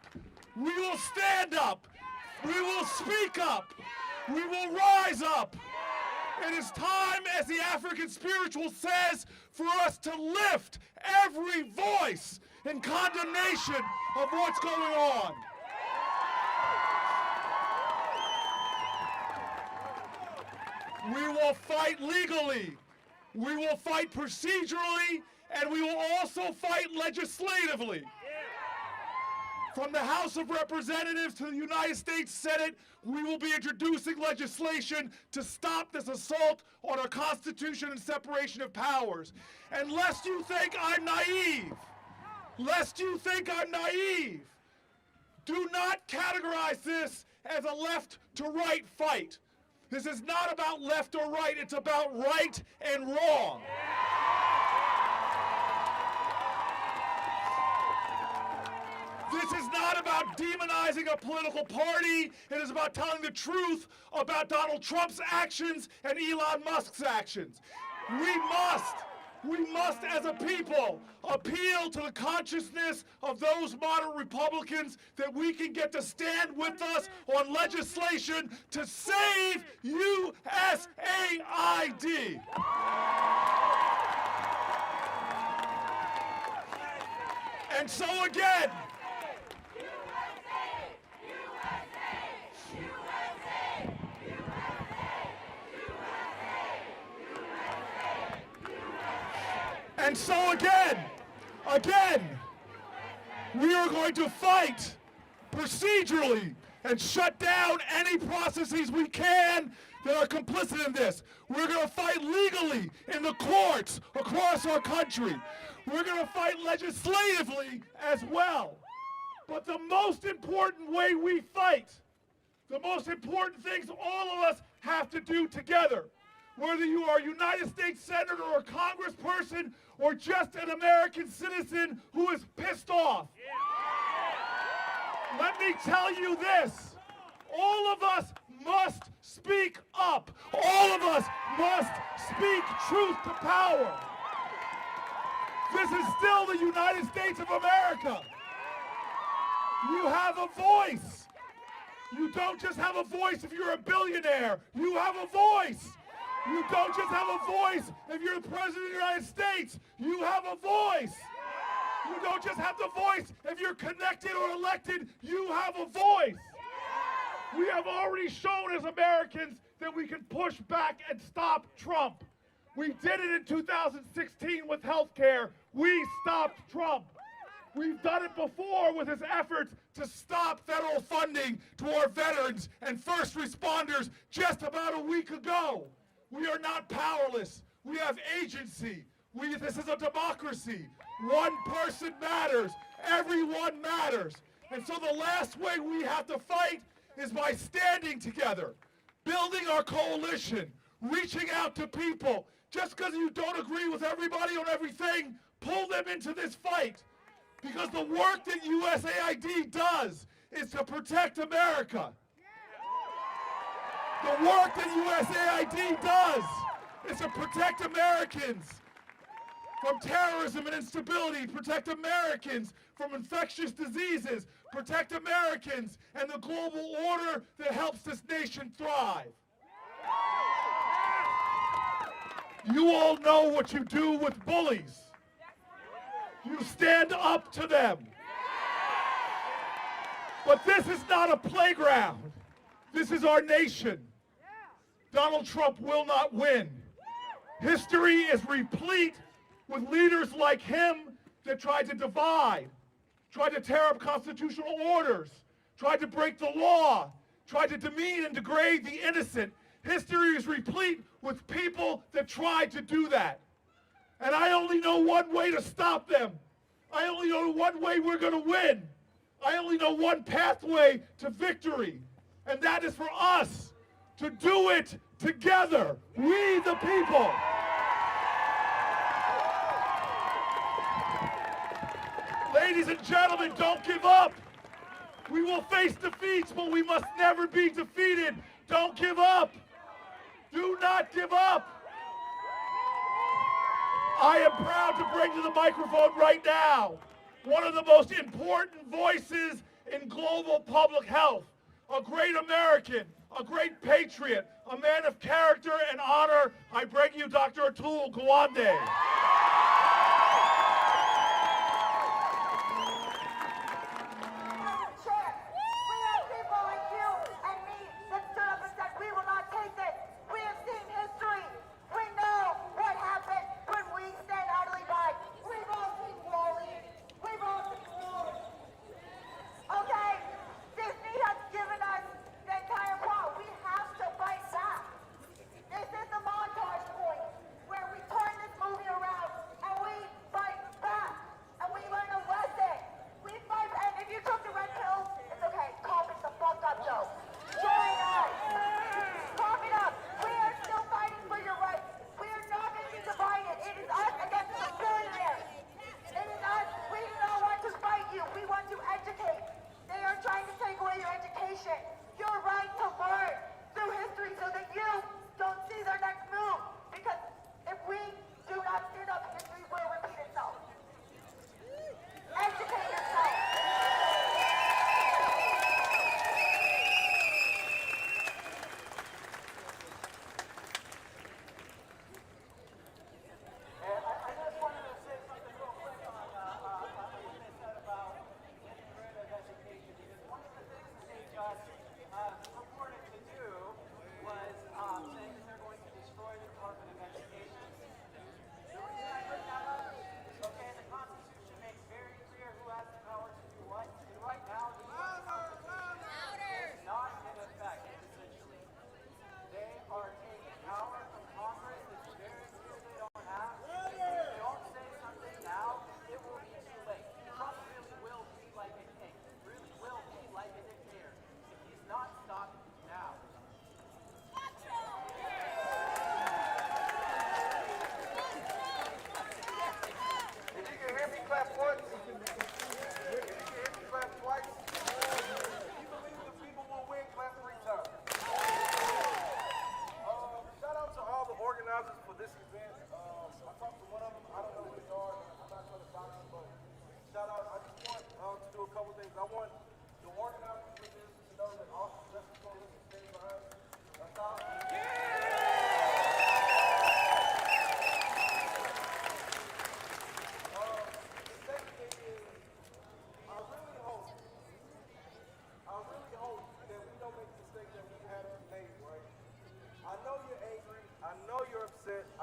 We will stand up. We will speak up. We will rise up. It is time, as the African spiritual says, for us to lift every voice in condemnation of what's going on. We will fight legally. We will fight procedurally, and we will also fight legislatively. From the House of Representatives to the United States Senate, we will be introducing legislation to stop this assault on our Constitution and separation of powers. And lest you think I'm naive, do not categorize this as a left to right fight. This is not about left or right, it's about right and wrong. This is not about demonizing a political party. It is about telling the truth about Donald Trump's actions and Elon Musk's actions. We must as a people appeal to the consciousness of those moderate Republicans that we can get to stand with us on legislation to save USAID. And so again, we are going to fight procedurally and shut down any processes we can that are complicit in this. We're going to fight legally in the courts across our country. We're going to fight legislatively as well. But the most important way we fight, the most important things all of us have to do together, whether you are a United States Senator or a Congressperson or just an American citizen who is pissed off. Let me tell you this. All of us must speak up. All of us must speak truth to power. This is still the United States of America. You have a voice. You don't just have a voice if you're a billionaire. You have a voice. You don't just have a voice if you're the President of the United States. You have a voice. You don't just have the voice if you're connected or elected. You have a voice. We have already shown as Americans that we can push back and stop Trump. We did it in 2016 with health care. We stopped Trump. We've done it before with his efforts to stop federal funding to our veterans and first responders just about a week ago. We are not powerless. We have agency. This is a democracy. One person matters. Everyone matters. And so the last way we have to fight is by standing together, building our coalition, reaching out to people. Just because you don't agree with everybody on everything, pull them into this fight. Because the work that USAID does is to protect America. The work that USAID does is to protect Americans from terrorism and instability, protect Americans from infectious diseases, protect Americans and the global order that helps this nation thrive. You all know what you do with bullies. You stand up to them. But this is not a playground. This is our nation. Donald Trump will not win. History is replete with leaders like him that tried to divide, tried to tear up constitutional orders, tried to break the law, tried to demean and degrade the innocent. History is replete with people that tried to do that. And I only know one way to stop them. I only know one way we're going to win. I only know one pathway to victory. And that is for us to do it together. We the people. Ladies and gentlemen, don't give up. We will face defeats, but we must never be defeated. Don't give up. Do not give up. I am proud to bring to the microphone right now one of the most important voices in global public health, a great American, a great patriot, a man of character and honor. I bring you Dr. Atul Gawande.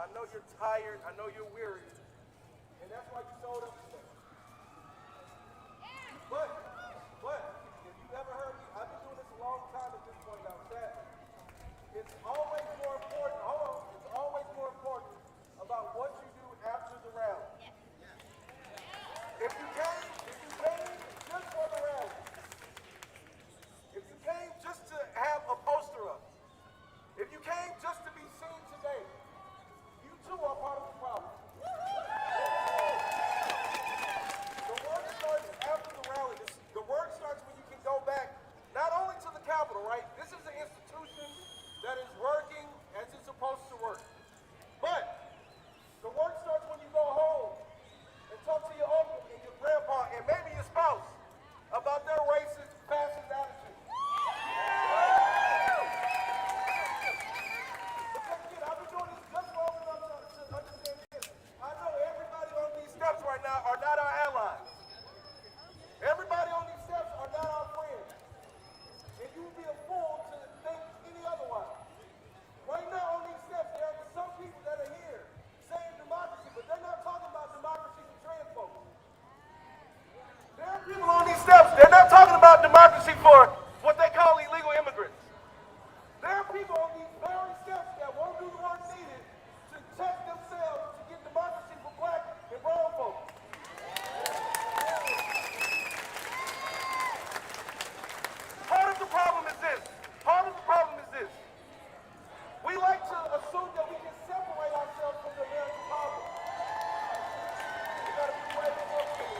I know you're tired. I know you're weary. And that's why you showed up today. Capitol, right? This is an institution that is working as it's supposed to work. But the work starts when you go home and talk to your uncle and your grandpa and maybe your spouse about their racist, fascist attitude. Because again, I've been doing this just long enough to understand this. I know everybody on these steps right now are not our allies. Everybody on these steps are not our friends. And you would be a fool to think any otherwise. Right now on these steps, there are some people that are here saying democracy, but they're not talking about democracy for trans folks. There are people on these steps, they're not talking about democracy for what they call illegal immigrants. There are people on these very steps that won't do the work needed to check themselves to get democracy for black and brown folks. Part of the problem is this. We like to assume that we can separate ourselves from the American problem. We gotta be way more clear.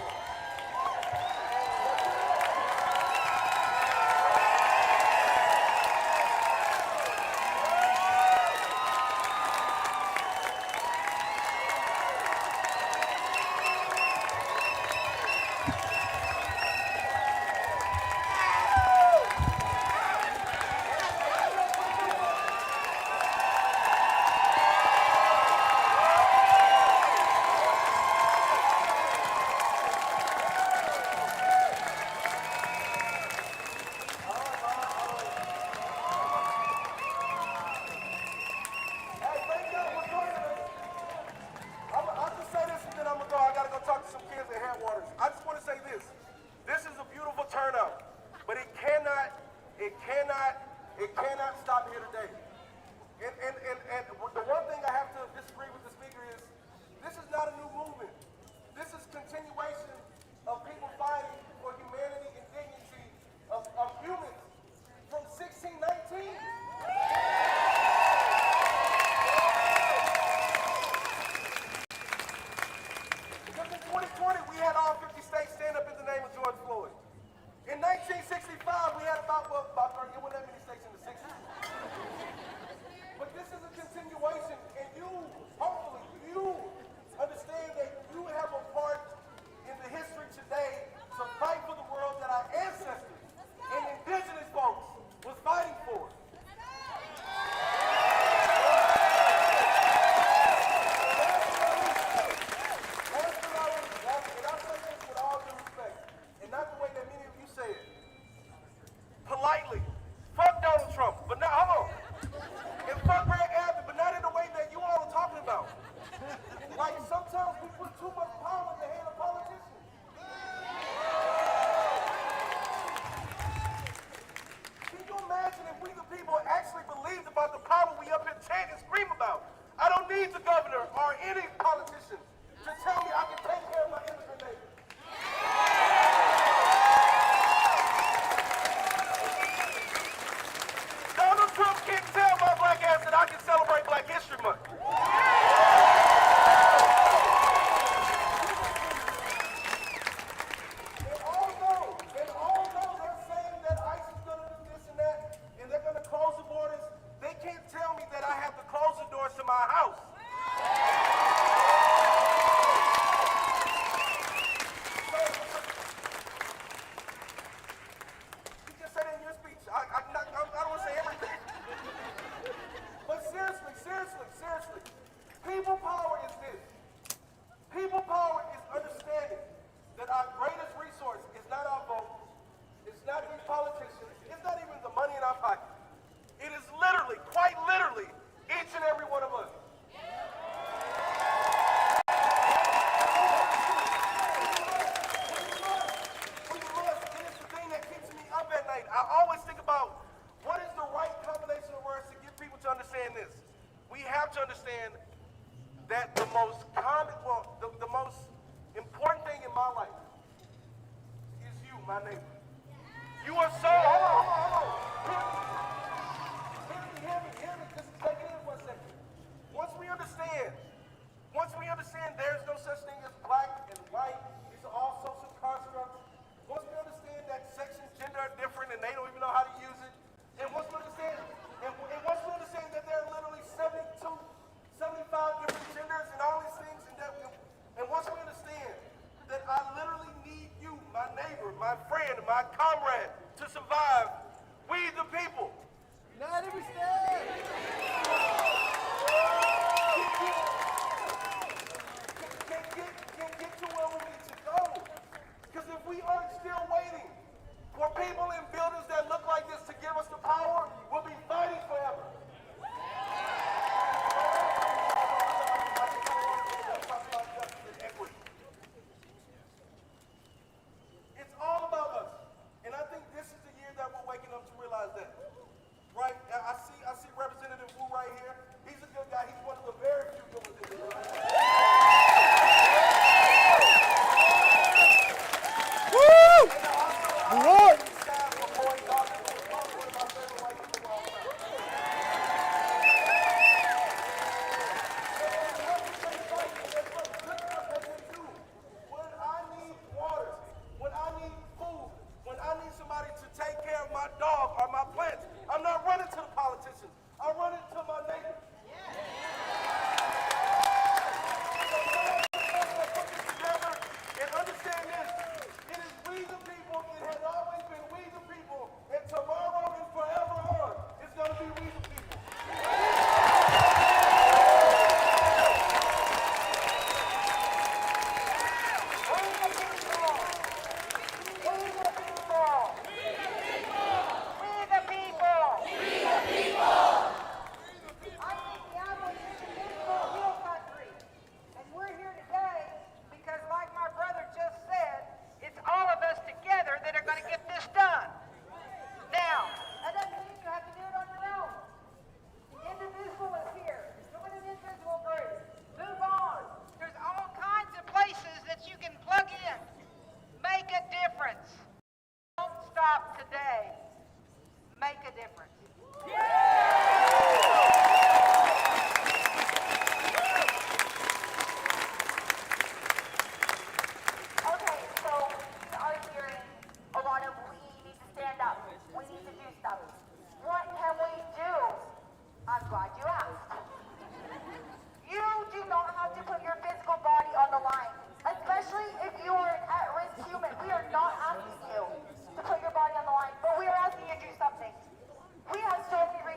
Hey, thank y'all for joining us. I'll just say this and then I'm gonna go. I gotta go talk to some kids at Headwaters. I just want to say this. This is a beautiful turnout, but it cannot stop here today. And the one thing I have to disagree with the speaker is, this is not a new movement. This is continuation of people fighting for humanity and dignity of humans from 1619. Because in 2020, we had all 50 states stand up in the name of George Floyd. In 1965, we had about 30, it wasn't that many states in the 60s. But this is a continuation, and hopefully, you understand that you have a part in the history today to fight for the world that our ancestors and indigenous folks was fighting for. Politely, fuck Donald Trump, but now, hold on. And fuck Greg Abbott, but not in the way that you all are talking about. Like, sometimes we put too much power in the hand of politicians. Can you imagine if we the people actually believed about the power we up here chant and scream about? I don't need the governor or any politician to tell me I can take care of my immigrant neighbors. Donald Trump can't tell my black ass that I can celebrate Black History Month. And although they're saying that ICE is going to do this and that, and they're going to close the borders, they can't tell me that I have to close the doors to my house. You just said it in your speech. I don't want to say everything. But seriously, people power is this. People power is understanding that our greatest resource is not our vote, it's not these politicians, it's not even the money in our pocket. It is literally, quite literally, each and every one of us. We must, and it's the thing that keeps me up at night. I always think about what is the right combination of words to get people to understand this. We have to understand that the most important thing in my life is you, my neighbor. You are so, hold on. Hear me, just take it in for a second. Once we understand there's no such thing as black and white, these are all social constructs. Once we understand that sex and gender are different and they don't even know how to use it, a difference. Okay, so we are hearing a lot of we need to stand up, we need to do stuff. What can we do? I'm glad you asked. You do not have to put your physical body on the line, especially if you are an at-risk human. We are not asking you to put your body on the line, but we are asking you to do something. We have so many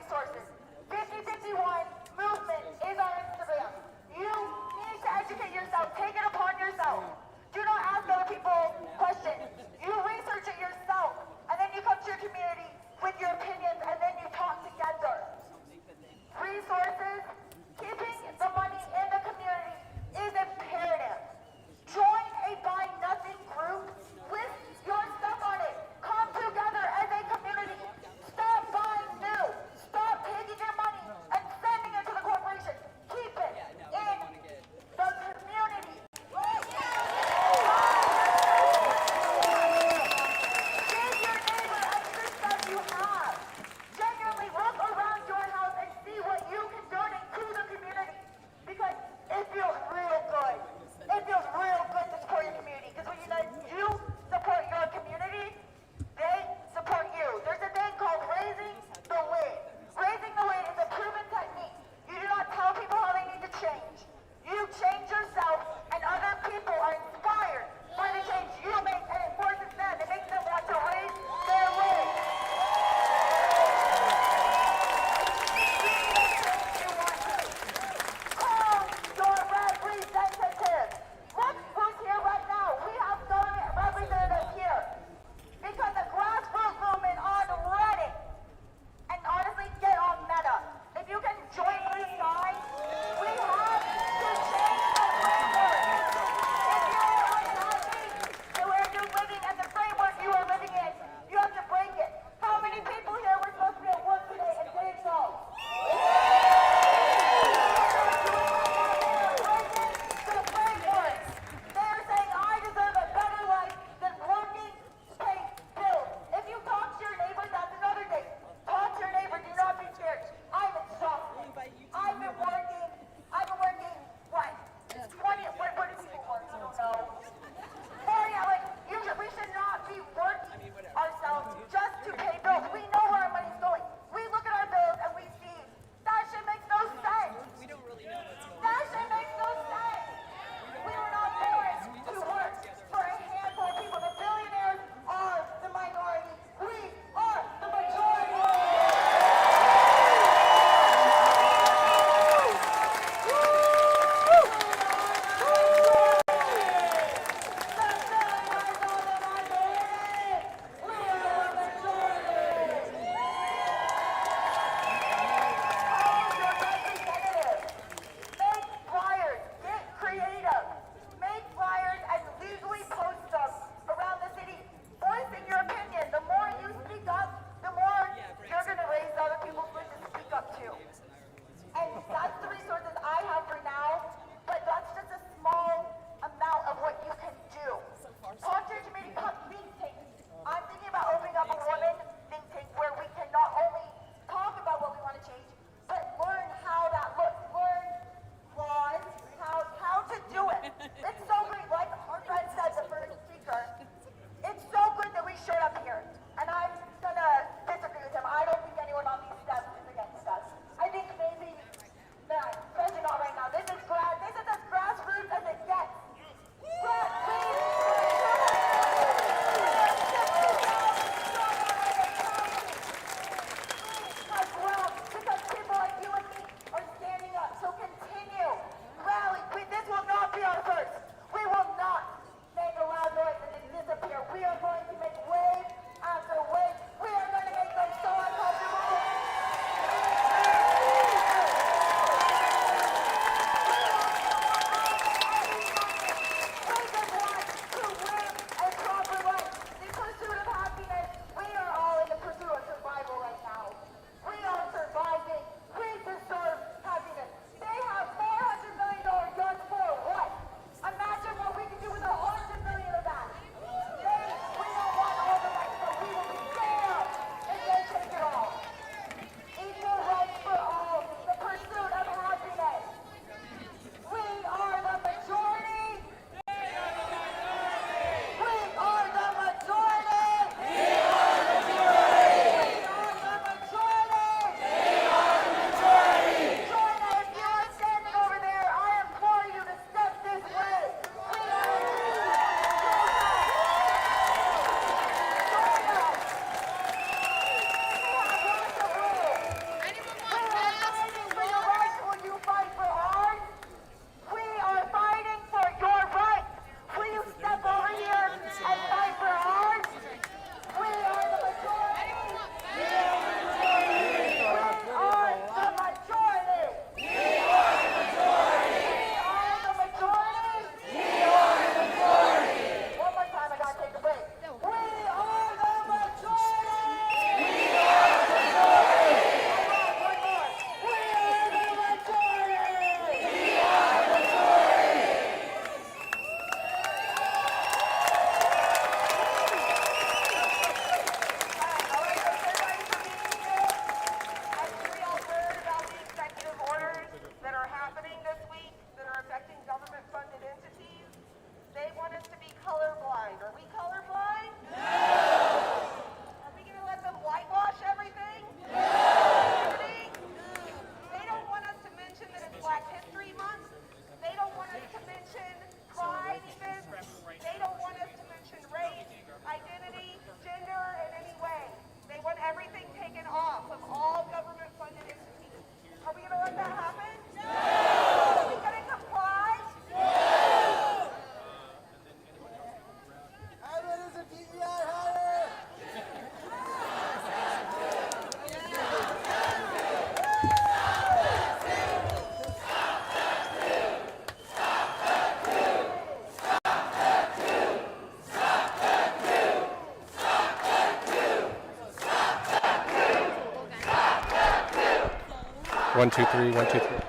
1, 2, 3, 1, 2, 3.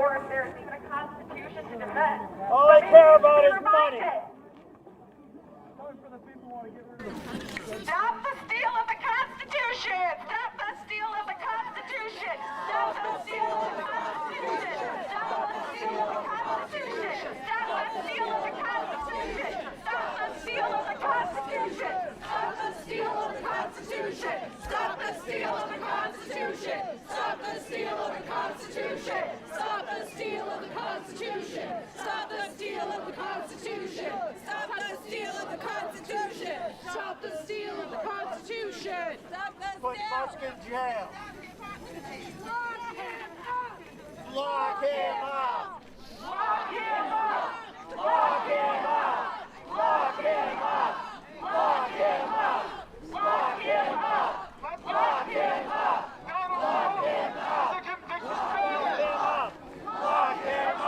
Stop the steal of the Constitution! Stop the steal of the Constitution! Stop the steal of the Constitution! Stop the steal of the Constitution! Stop the steal of the Constitution! Stop the steal of the Constitution! Stop the steal of the Constitution! Stop the steal of the Constitution! Stop the steal of the Constitution! Stop the steal of the Constitution! Stop the steal of the Constitution! Stop the Put Musk in jail. Lock him up! Lock him up. Lock him up! Lock him up. Lock him up. Lock him up. Lock him up. Lock him up. Lock him up. Lock him up. Lock him up. Lock him up.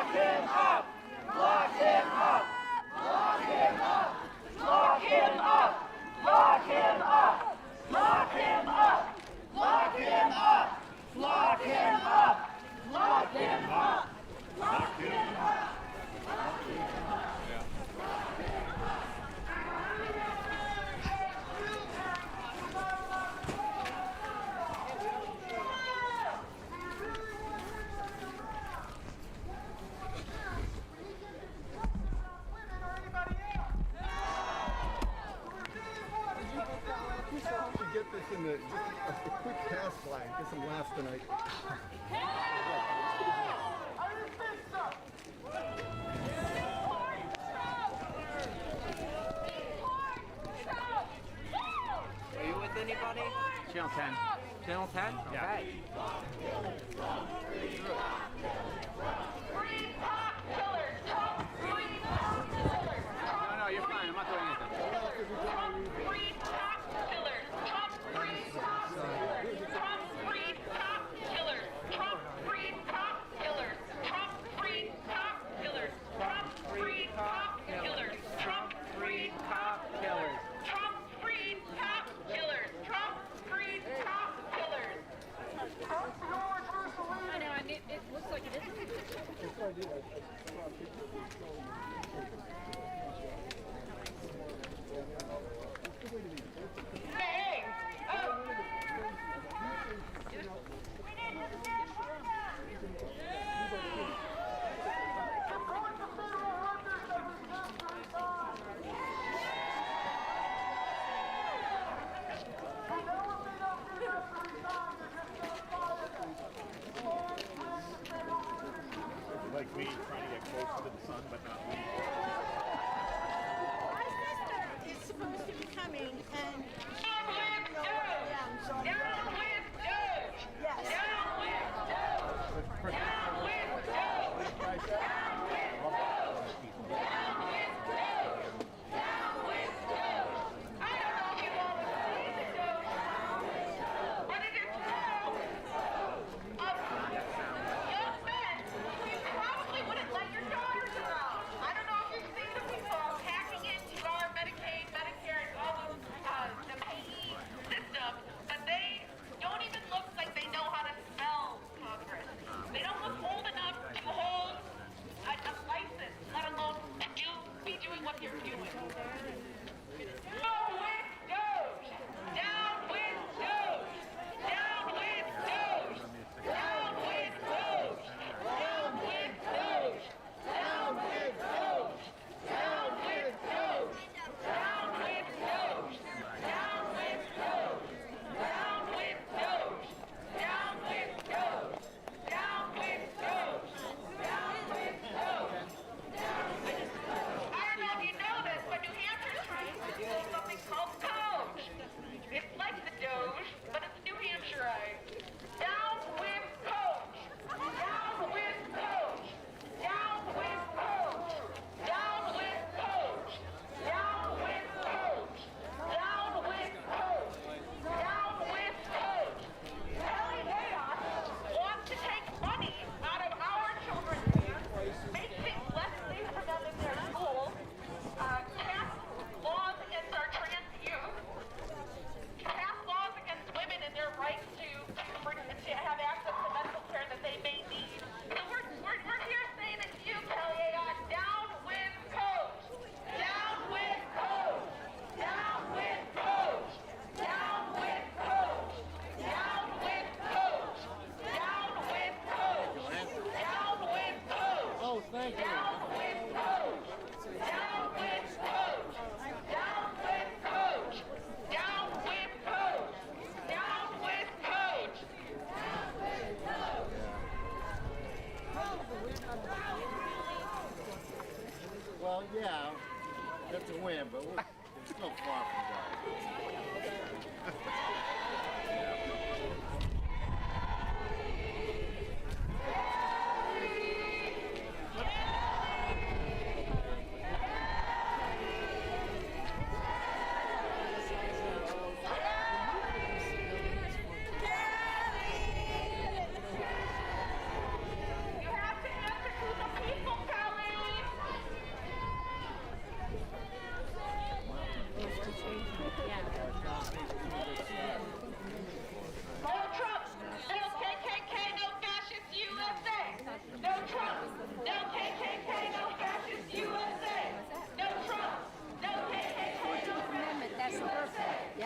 Lock him up. Lock him up. Lock him up. Lock him up. Lock him up. Lock him up. Lock him up. Lock him up. Lock him up. Lock him up. Get this in the just a quick pass flag, get some laughs tonight. Are you with anybody? Channel 10. Channel 10? Okay. No, you're fine. I'm not doing anything. It looks like it isn't.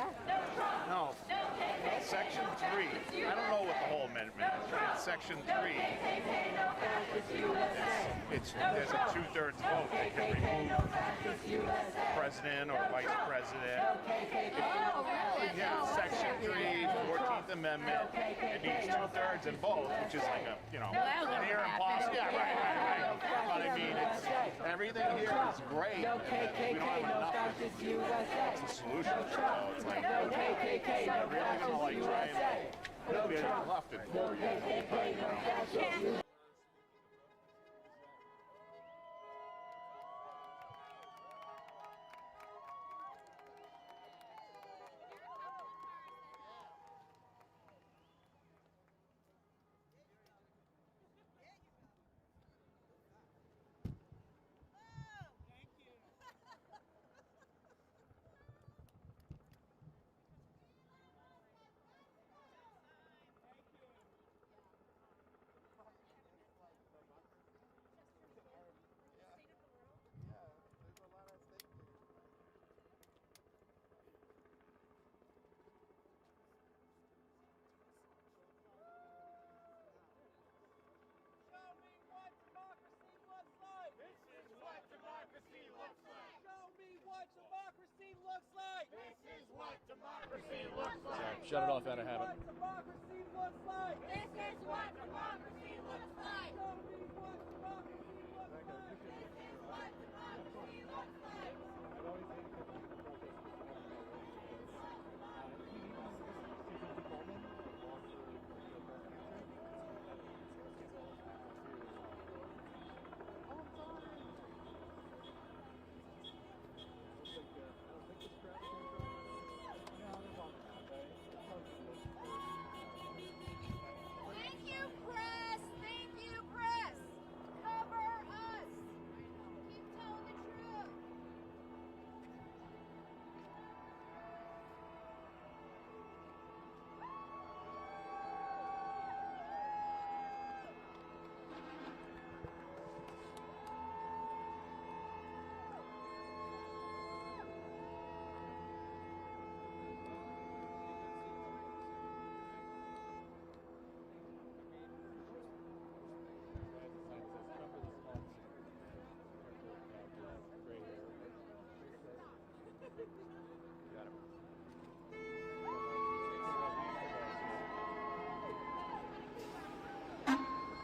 Yeah. No. Section 3. I don't know what the whole amendment is. It's Section 3. There's a 2/3 vote. They can remove president or vice president. Oh, really? Yeah, Section 3, 14th Amendment. It needs 2/3 in both, which is like a, near impossible. Yeah, right. But I mean, everything here is great. We don't have enough. It's a solution. So it's like, they're really gonna try and be left in 4 years. Shut it off out of habit. This is what democracy looks like. Show me what democracy looks like. This is what democracy looks like.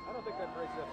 I don't think that breaks FCC.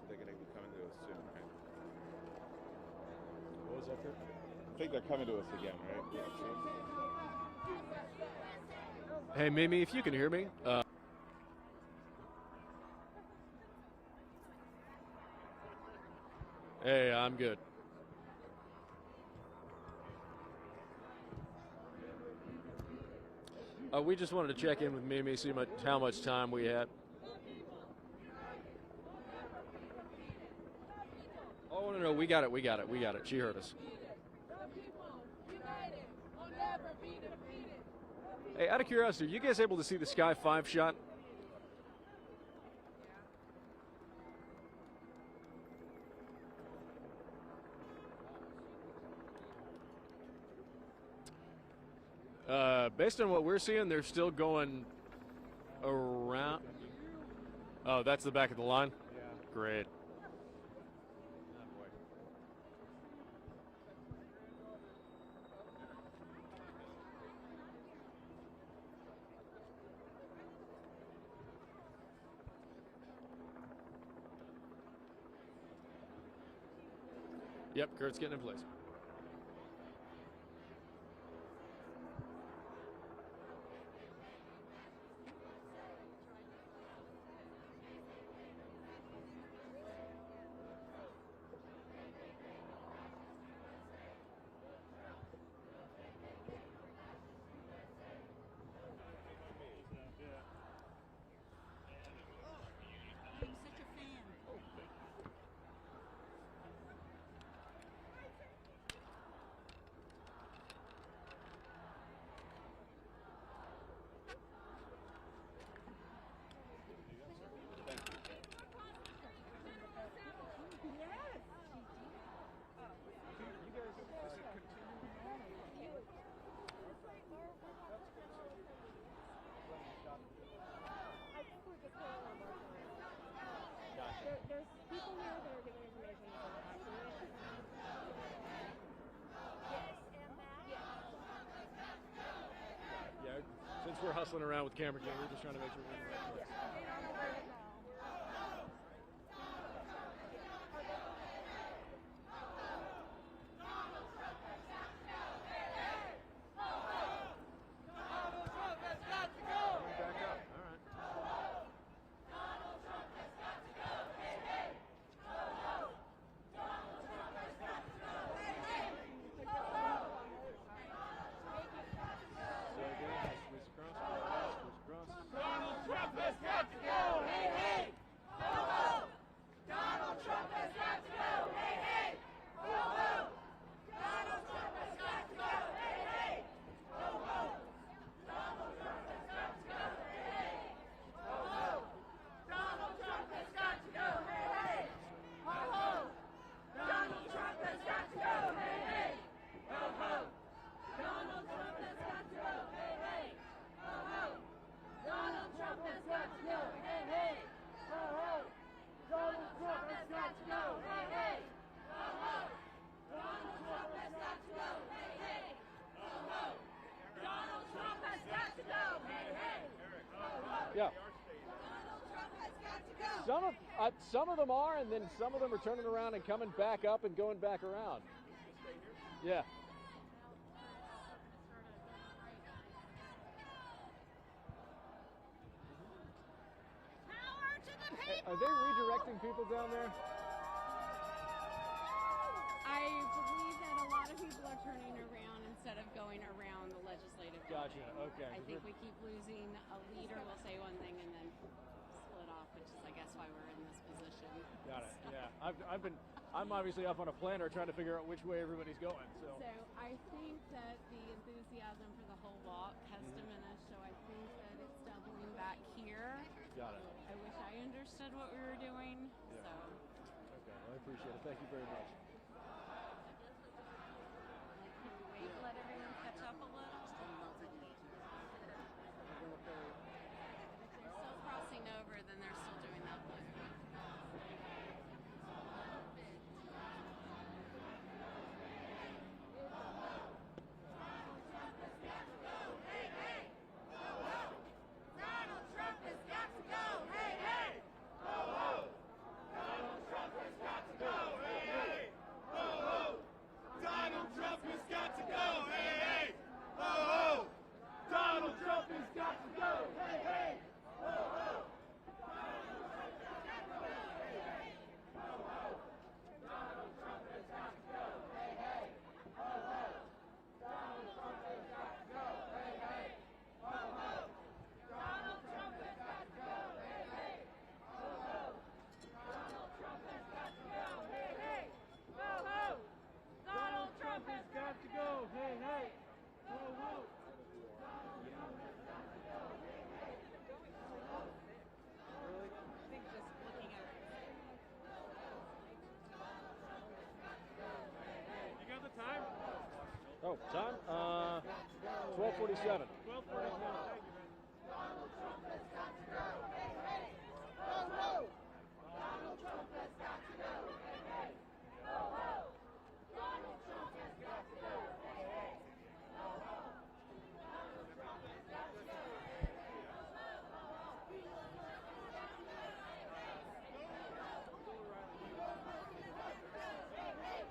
They're going to be coming to us soon, right? What was that, Kurt? I think they're coming to us again, right? Yeah. Hey, Mimi, if you can hear me. Hey, I'm good. We just wanted to check in with Mimi, see how much time we had. Oh, no, we got it. She heard us. Hey, out of curiosity, are you guys able to see the Sky 5 shot? Based on what we're seeing, they're still going around. Oh, that's the back of the line? Yeah. Great. Yep, Kurt's getting in place. There's people here that are giving information on the accident. Yes, and that? Yes. Yeah, since we're hustling around with camera gear, we're just trying to make sure we're in the right place. They don't know where to go. Yeah. Some of them are, and then some of them are turning around and coming back up and going back around. Yeah. Power to the people! Are they redirecting people down there? I believe that a lot of people are turning around instead of going around the legislative Gotcha. building. Okay. I think we keep losing a leader will say one thing and then split off, which is I guess why we're in this position. Got it. Yeah. I'm obviously up on a planner trying to figure out which way everybody's going. So I think that the enthusiasm for the whole walk has diminished. So I think that it's doubling back here. Got it. I wish I understood what we were doing. Yeah. So. Okay. Well, I appreciate it. Thank you very much. Can we wait and let everyone catch up a little? If they're still crossing over, then they're still doing that loop. Oh, time? 12:47. 12:47. Donald Trump has got to go. Hey, hey. Ho, ho. Donald Trump has got to go. Hey, hey. Ho, ho. Donald Trump has got to go. Hey, hey. Ho, ho. Donald Trump has got to go. Hey, hey. Ho, ho. Hey, hey.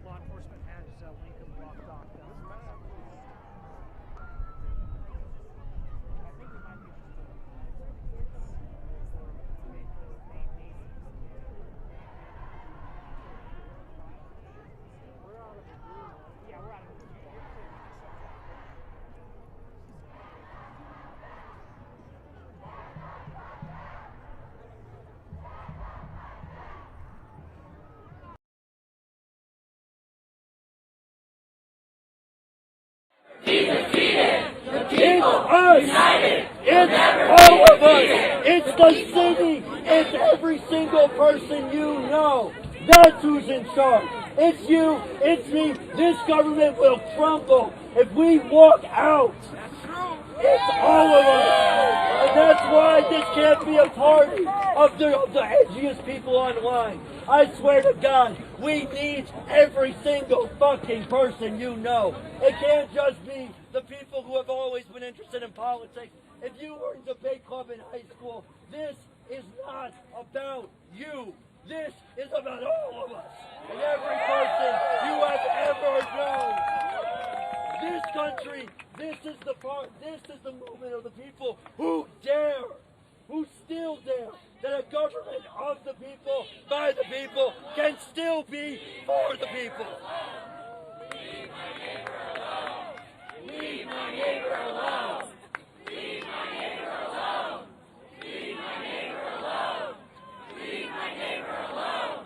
law enforcement has Lincoln blocked off downstairs. I think it might be just we're out of the room. Yeah, we're out of the room. It's us! United. It's all of us! It's the city! It's every single person you know! That's who's in charge! It's you, it's me, this government will crumble if we walk out! It's all of us! And that's why this can't be a party of the edgiest people online. I swear to God, we need every single fucking person you know. It can't just be the people who have always been interested in politics. If you were in debate club in high school, this is not about you. This is about all of us and every person you have ever known. This country, this is the movement of the people who dare, who still dare, that a government of the people, by the people, can still be for the people. Leave my neighbor alone. Leave my neighbor alone. Leave my neighbor alone. Leave my neighbor alone.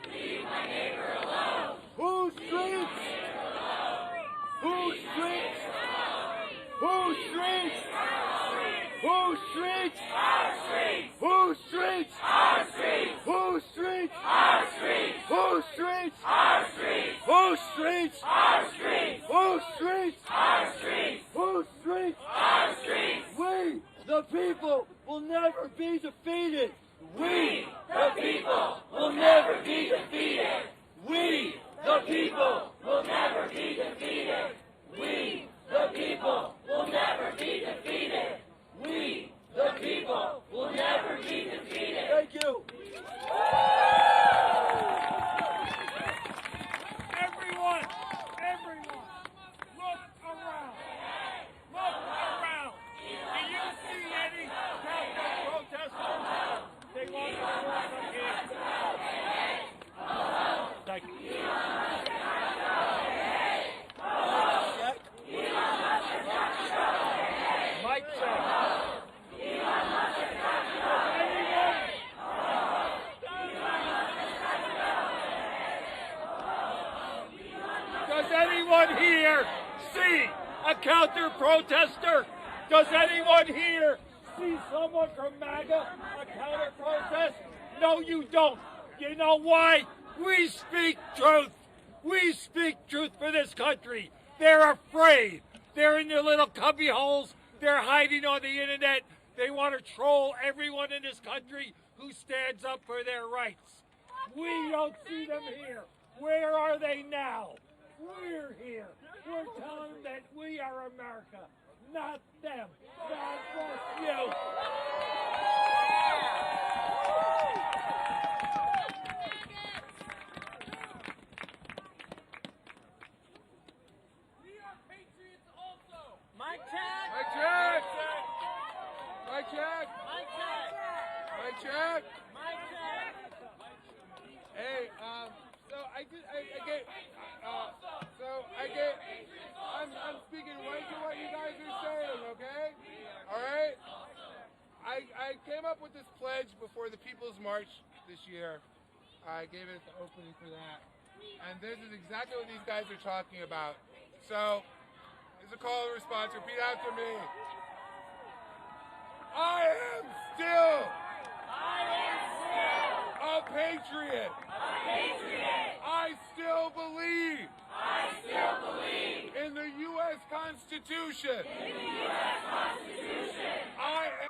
Leave my neighbor alone. Whose streets? Whose streets? Whose streets? Whose streets? Our streets. Whose streets? Our streets. Whose streets? Our streets. Whose streets? Our streets. Whose streets? Our streets. Whose streets? Our streets. Whose streets? Our streets. We, the people, will never be defeated. We, the people, will never be defeated. We, the people, will never be defeated. We, the people, will never be defeated. We, the people, will never be defeated. Thank you. Everyone, look around. Look around. Do you see any protesters? They want to come here. Thank you. Mike check. Does anyone here see a counter-protester? Does anyone here see someone from MAGA, a counter-protest? No, you don't. You know why? We speak truth. We speak truth for this country. They're afraid. They're in their little cubby holes. They're hiding on the internet. They want to troll everyone in this country who stands up for their rights. We don't see them here. Where are they now? We're here. We're telling them that we are America, not them. God bless you. Mic check! Mic check! Mic check! Mic check! Mic check! Mic check! Hey, I'm speaking right to what you guys are saying, okay? All right? I came up with this pledge before the People's March this year. I gave it the opening for that. And this is exactly what these guys are talking about. So, here's a call and response. Repeat after me. I am still a patriot. I still believe in the U.S. Constitution. I am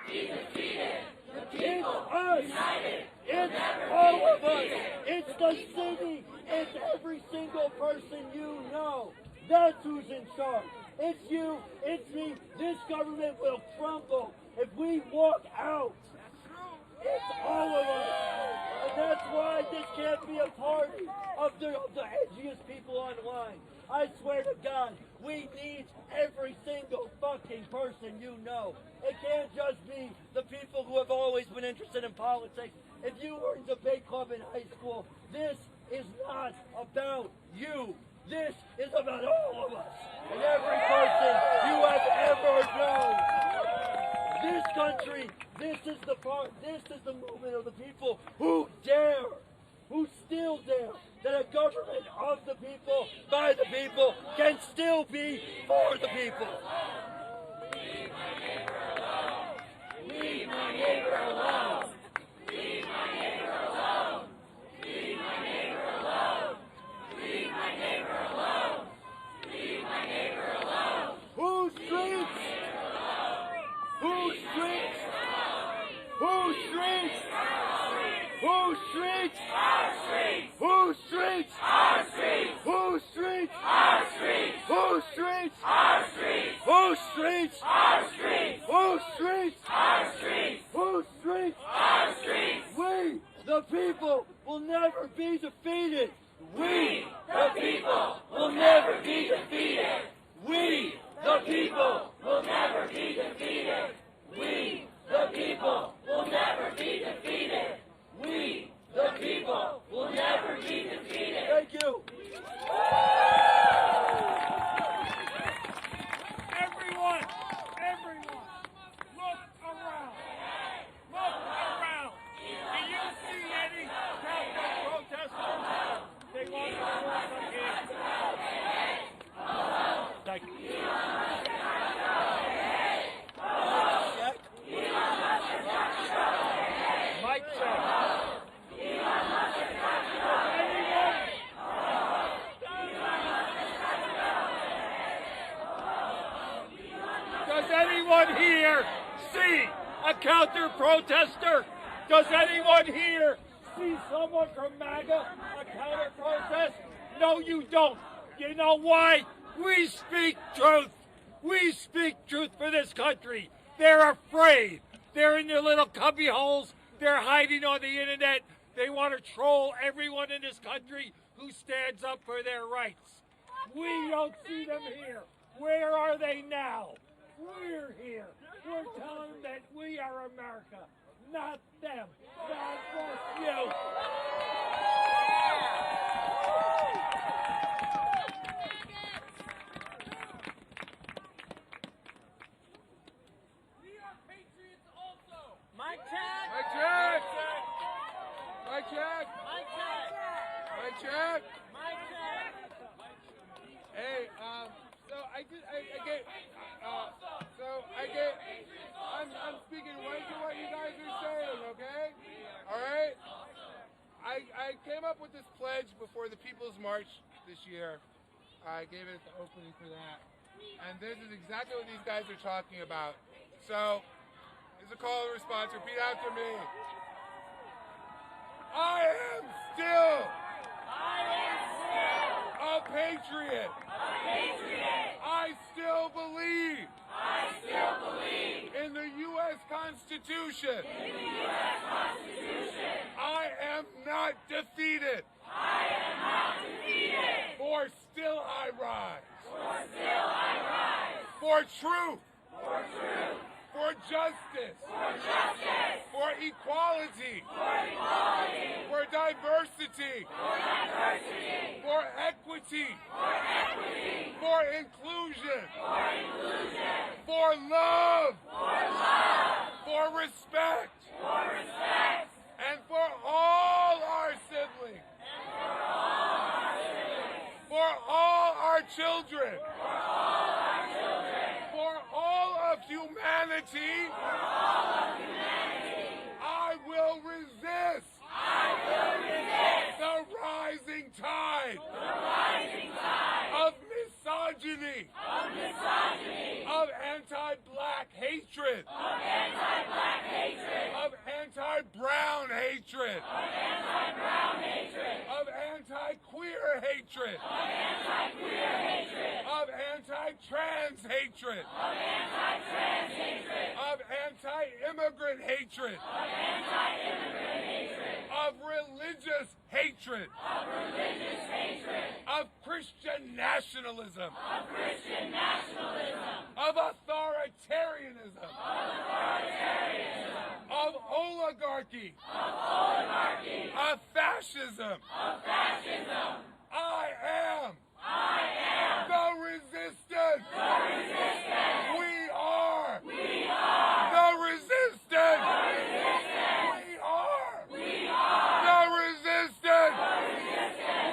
It's us. It's all of us. It's the city. It's every single person you know. That's who's in charge. It's you. It's me. This government will crumble if we walk out. It's all of us. And that's why this can't be a party of the edgiest people online. I swear to God, we need every single fucking person you know. It can't just be the people who have always been interested in politics. If you were in debate club in high school, this is not about you. This is about all of us and every person you have ever known. This country, this is the movement of the people who dare, who still dare, that a government of the people, by the people, can still be for the people. Leave my neighbor alone. Leave my neighbor alone. Leave my neighbor alone. Leave my neighbor alone. Leave my neighbor alone. Leave my neighbor alone. Whose streets? Whose streets? Whose streets? Whose streets? Our streets. Whose streets? Our streets. Whose streets? Our streets. Whose streets? Our streets. Whose streets? Our streets. Whose streets? Our streets. Whose streets? Our streets. We, the people, will never be defeated. We, the people, will never be defeated. We, the people, will never be defeated. We, the people, will never be defeated. We, the people, will never be defeated. Thank you. Everyone, look around. Look around. Do you see any Catholic protesters? They want to force on kids. Thank you. Mic check. Does anyone here see a counter-protester? Does anyone here see someone from MAGA, a counter-protest? No, you don't. You know why? We speak truth. We speak truth for this country. They're afraid. They're in their little cubby holes. They're hiding on the internet. They want to troll everyone in this country who stands up for their rights. We don't see them here. Where are they now? We're here. We're telling them that we are America, not them. God bless you. Mic check! Mic check! Mic check! Mic check! Mic check! Mic check! Hey, I'm speaking right to what you guys are saying, okay? All right? I came up with this pledge before the People's March this year. I gave it the opening for that. And this is exactly what these guys are talking about. So, here's a call and response. Repeat after me. I am still a patriot. I still believe in the U.S. Constitution. I am not defeated. For still I rise. For truth. For justice. For equality. For diversity. For equity. For inclusion. For love. For respect. And for all our siblings. For all our children. For all of humanity. I will resist. The rising tide. Of misogyny. Of anti-black hatred. anti-brown hatred. Of anti-queer hatred. Of anti-trans hatred. Of anti-immigrant hatred. Of religious hatred. Of Christian nationalism. Of authoritarianism. Of oligarchy. Of fascism. I am the resistance. We are the resistance. We are the resistance.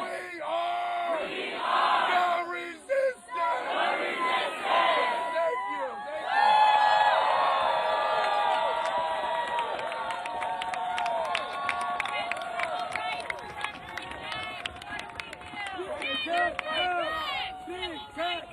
We are the resistance. Thank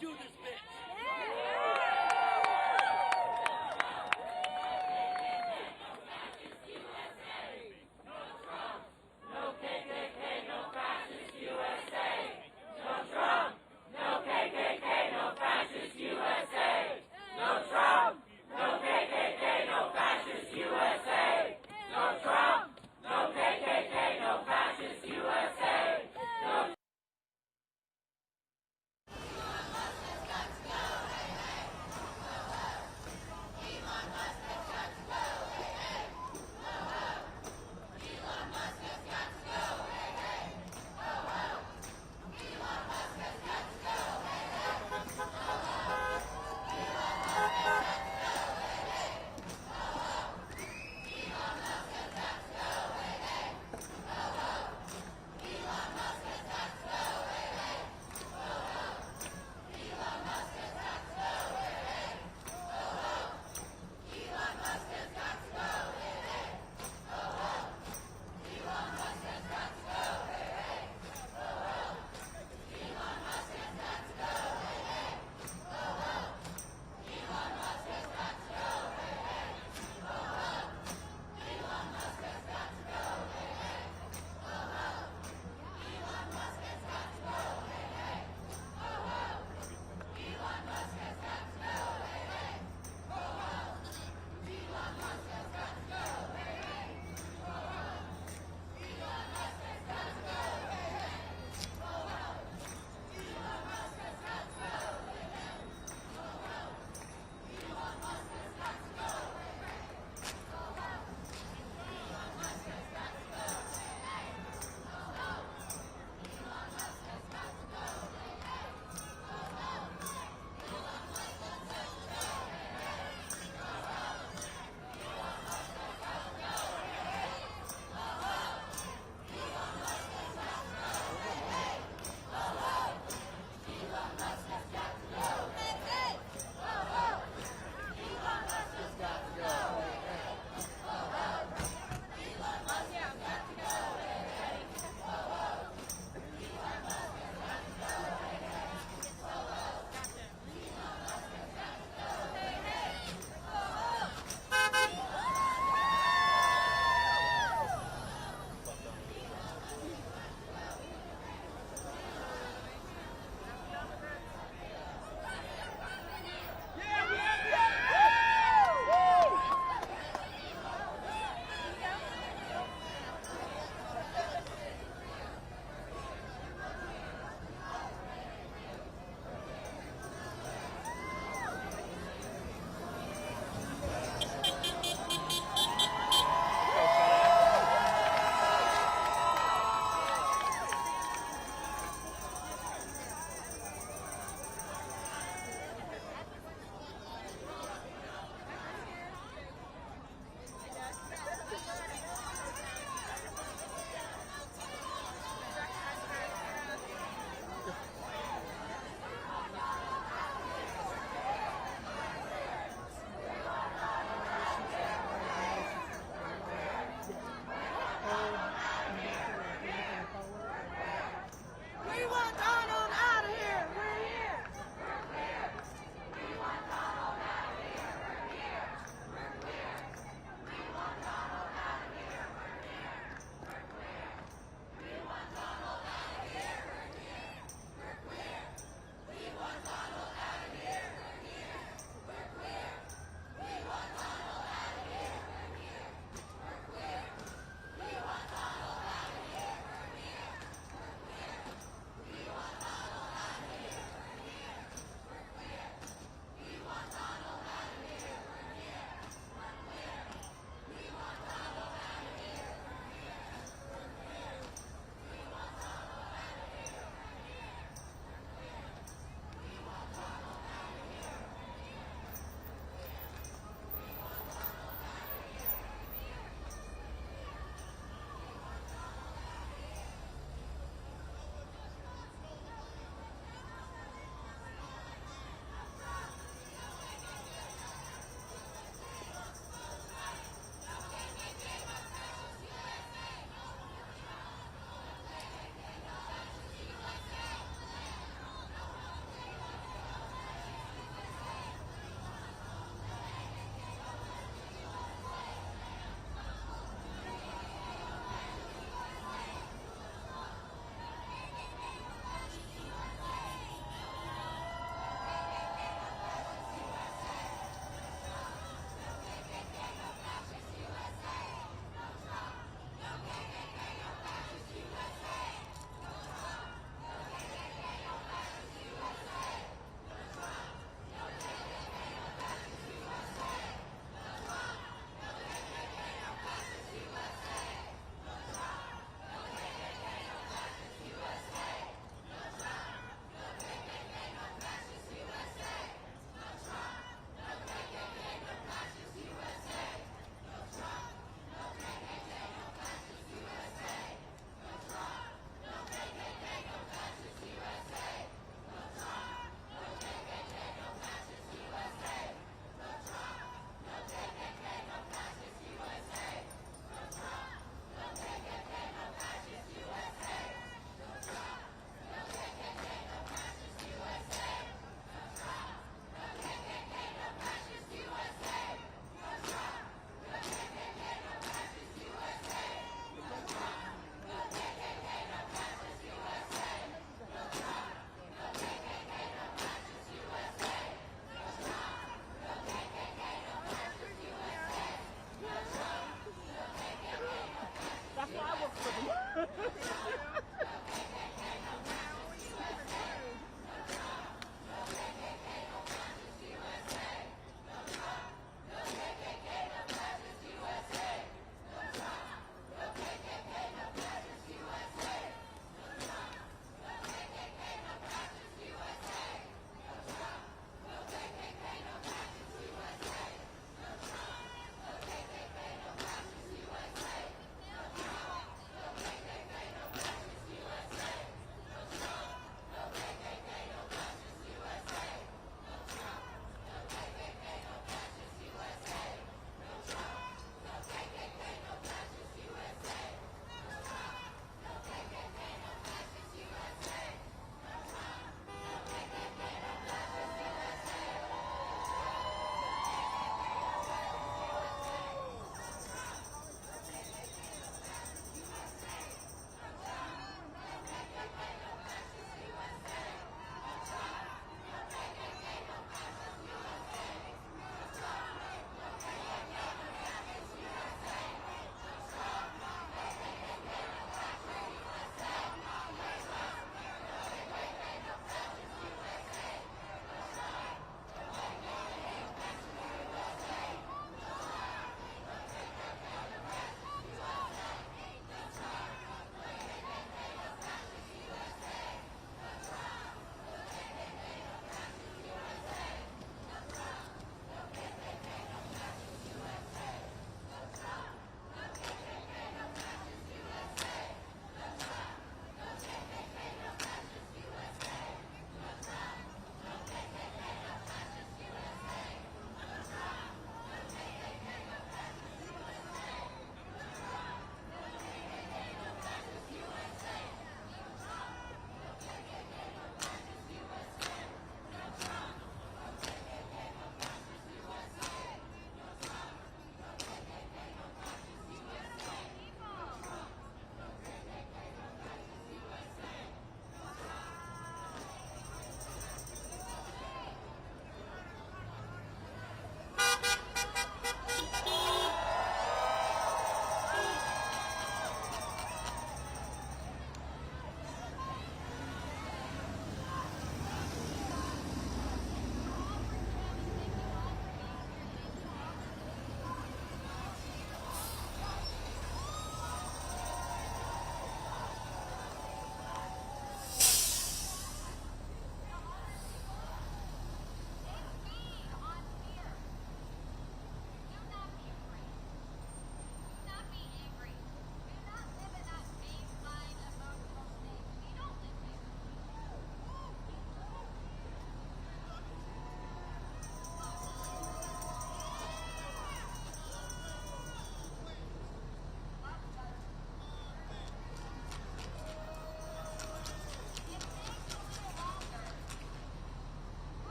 you.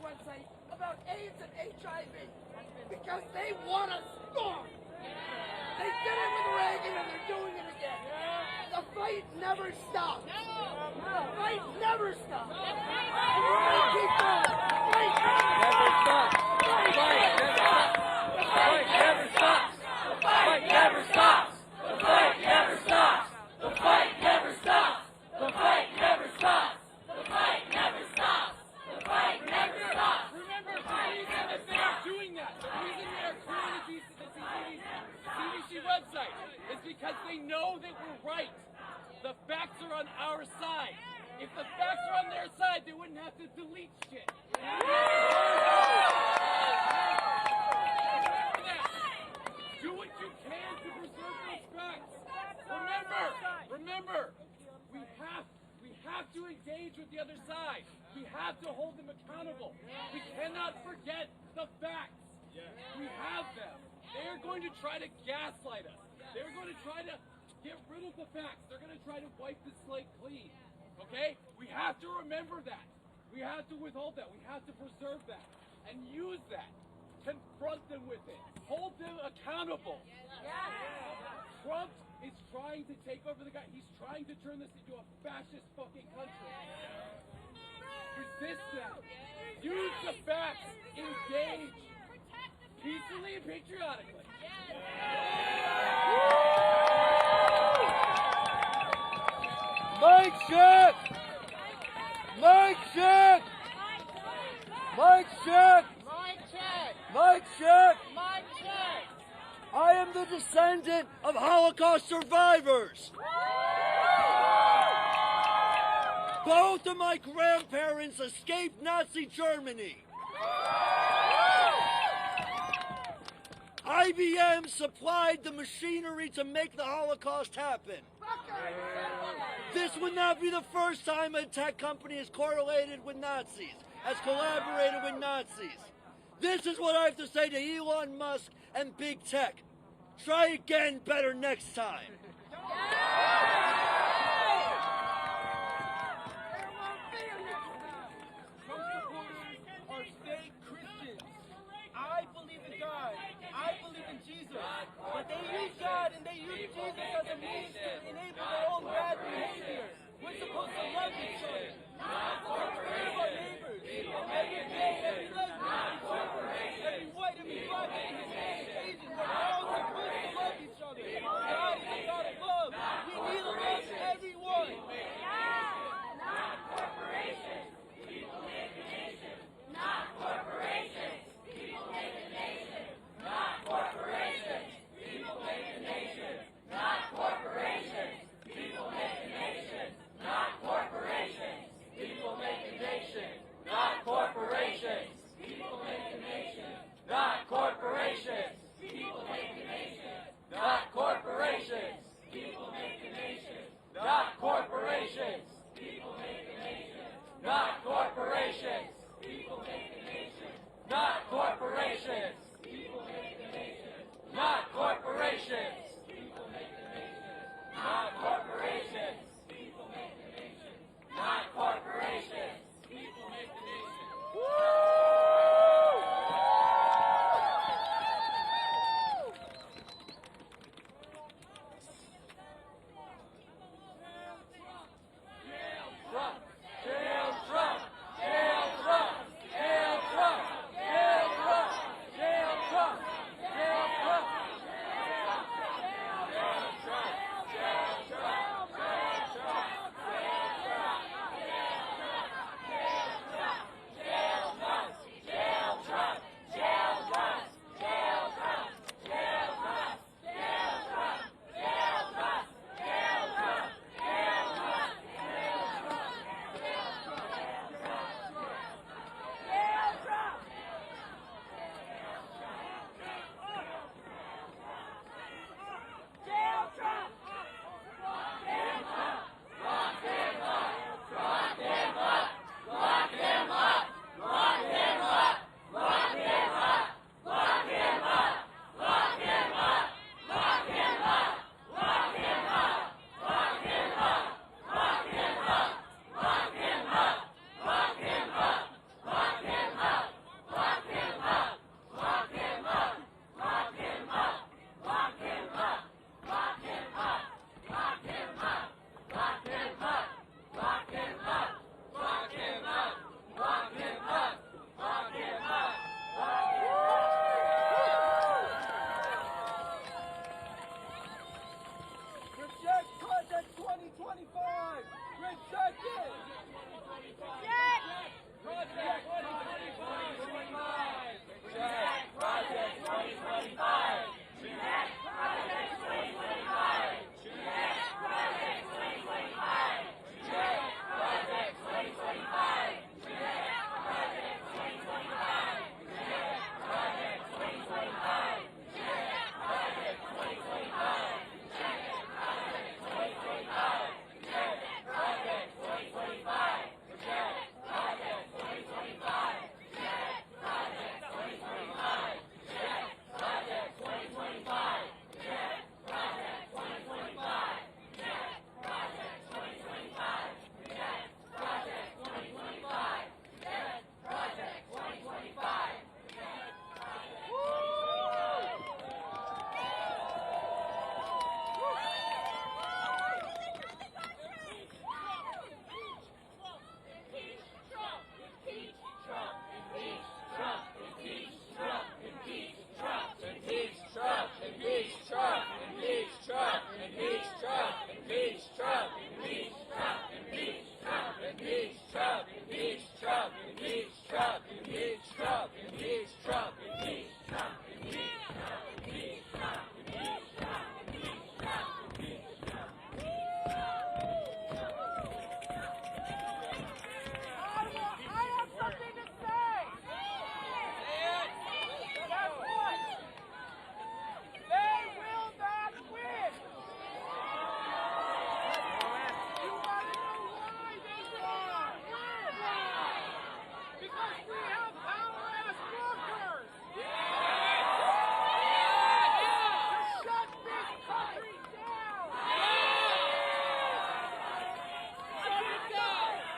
website about AIDS and HIV because they want us gone. They did it with Reagan and they're doing it again. The fight never stops. The fight never stops. And we're going to keep going. The fight never stops. The fight never stops. The fight never stops. The fight never stops. The fight never stops. The fight never stops. The fight never stops. The fight never stops. Remember, the reason that they are doing that, the reason they are creating the CDC website is because they know that we're right. The facts are on our side. If the facts are on their side, they wouldn't have to delete shit. Do what you can to preserve those facts. Remember, we have to engage with the other side. We have to hold them accountable. We cannot forget the facts. We have them. They are going to try to gaslight us. They're going to try to get rid of the facts. They're going to try to wipe the slate clean. Okay? We have to remember that. We have to withhold that. We have to preserve that and use that. Confront them with it. Hold them accountable. Trump is trying to take over the guy. He's trying to turn this into a fascist fucking country. Resist them. Use the facts. Engage. Peacefully and patriotically. Mic check! Mic check! Mic check! Mic check! I am the descendant of Holocaust survivors. Both of my grandparents escaped Nazi Germany. IBM supplied the machinery to make the Holocaust happen. This would not be the first time a tech company has correlated with Nazis, has collaborated with Nazis. This is what I have to say to Elon Musk and big tech. Try again better next time. Trump supporters are fake Christians. I believe in God. I believe in Jesus. But they use God and they use Jesus as a means to enable their own bad behavior. We're supposed to love each other. We're supposed to care about neighbors. Every gay, every lesbian, every white, every black, every Asian. We're all supposed to love each other. God is a God Impeach Trump! Impeach Trump! Impeach Trump! Impeach Trump! Impeach Trump! Impeach Trump! Impeach Trump! Impeach Trump! I have something to say! Guess what? They will not win! You want to know why they won? Because we have power-ass workers! To shut this country down!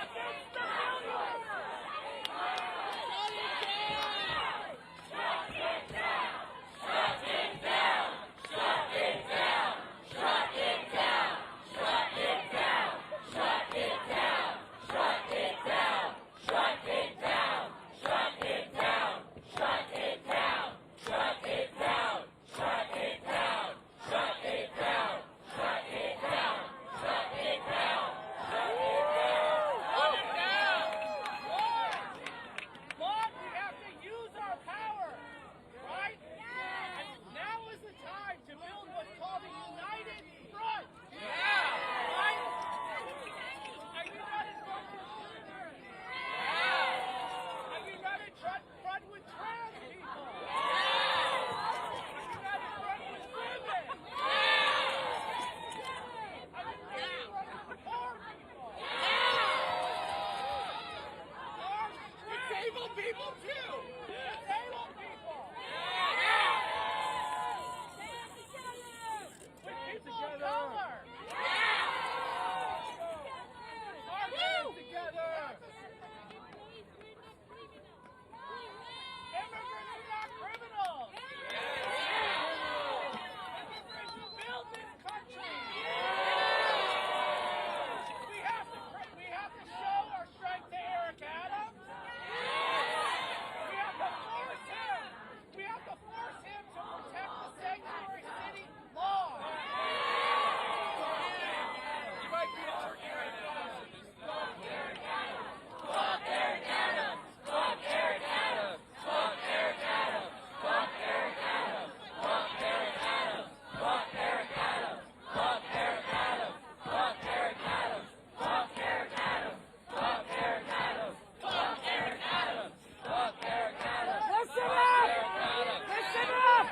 Against the millionaires! But we have to use our power, right? And now is the time to build what's called a united front. Right? A united front with prisoners. A united front with trans people. A united front with women. A united front with poor people. Disabled people too! Disabled people! With people of color! Our hands together! Immigrants are not criminals! Immigrants who build this country! We have to show our strength to Eric Adams! We have to force him! We have to force him to protect the sanctuary city law! You might be a turkey right now. Fuck Eric Adams! Fuck Eric Adams! Fuck Eric Adams! Fuck Eric Adams! Fuck Eric Adams! Fuck Eric Adams! Fuck Eric Adams! Fuck Eric Adams! Fuck Eric Adams! Fuck Eric Adams! Fuck Eric Adams! Fuck Eric Adams! Fuck Eric Adams! Listen up! Listen up!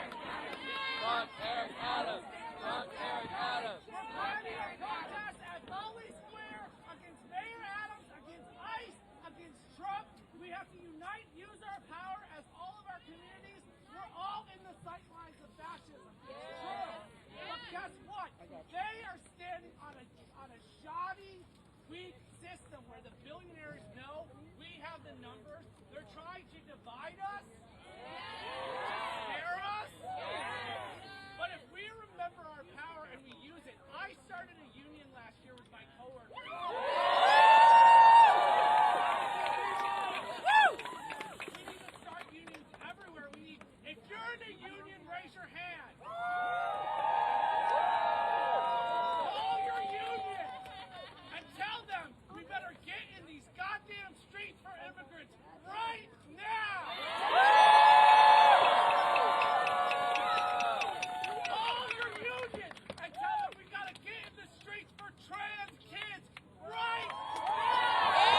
Fuck Eric Adams! Fuck Eric Adams! We're planning a protest at Foley Square against Mayor Adams, against ICE, against Trump. We have to unite, use our power as all of our communities. We're all in the sightlines of fascism. It's true. But guess what? They are standing on a shoddy, weak system where the billionaires know we have the numbers. They're trying to divide us, scare us. But if we remember our power and we use it, I started a union last year with my coworkers. We need to start unions everywhere. If you're in a union, raise your hand. Call your union and tell them we better get in these goddamn streets for immigrants right now. Call your union and tell them we gotta get in the streets for trans kids right now.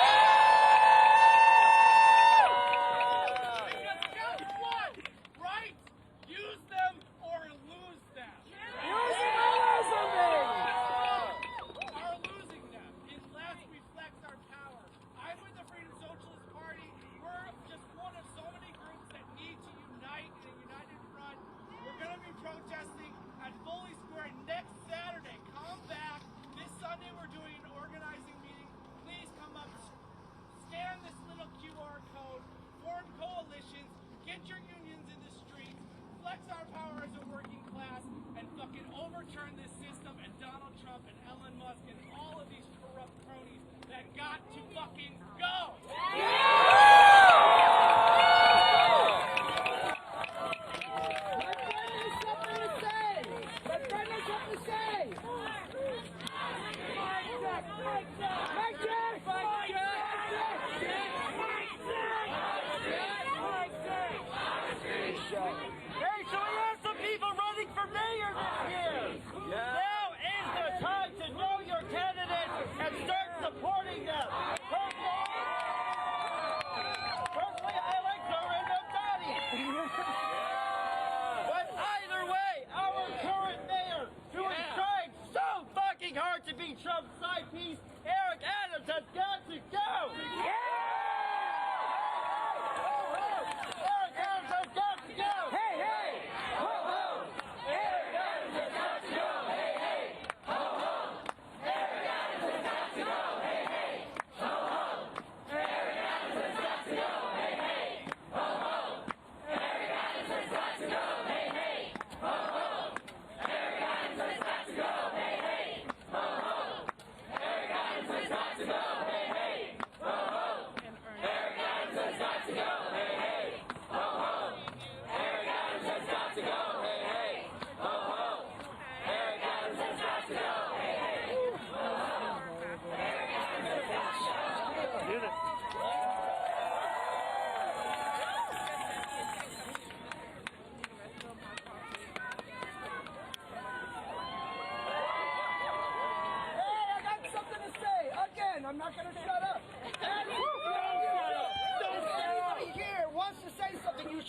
Because guess what? Right? Use them or lose them. Use them or lose them, are losing them unless we flex our power. I'm with the Freedom Socialist Party. We're just one of so many groups that need to unite in a united front. We're going to be protesting at Foley Square next Saturday. Come back. This Sunday we're doing an organizing meeting. Please come up, scan this little QR code, form coalitions, get your unions in the streets, flex our power as a working class, and fucking overturn this system and Donald Trump and Elon Musk and all of these corrupt cronies that got to fucking go!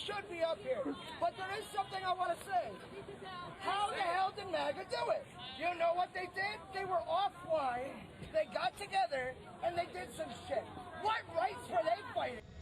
should be up here. But there is something I want to say. How the hell did MAGA do it? You know what they did? They were offline, they got together, and they did some shit. What rights were they fighting?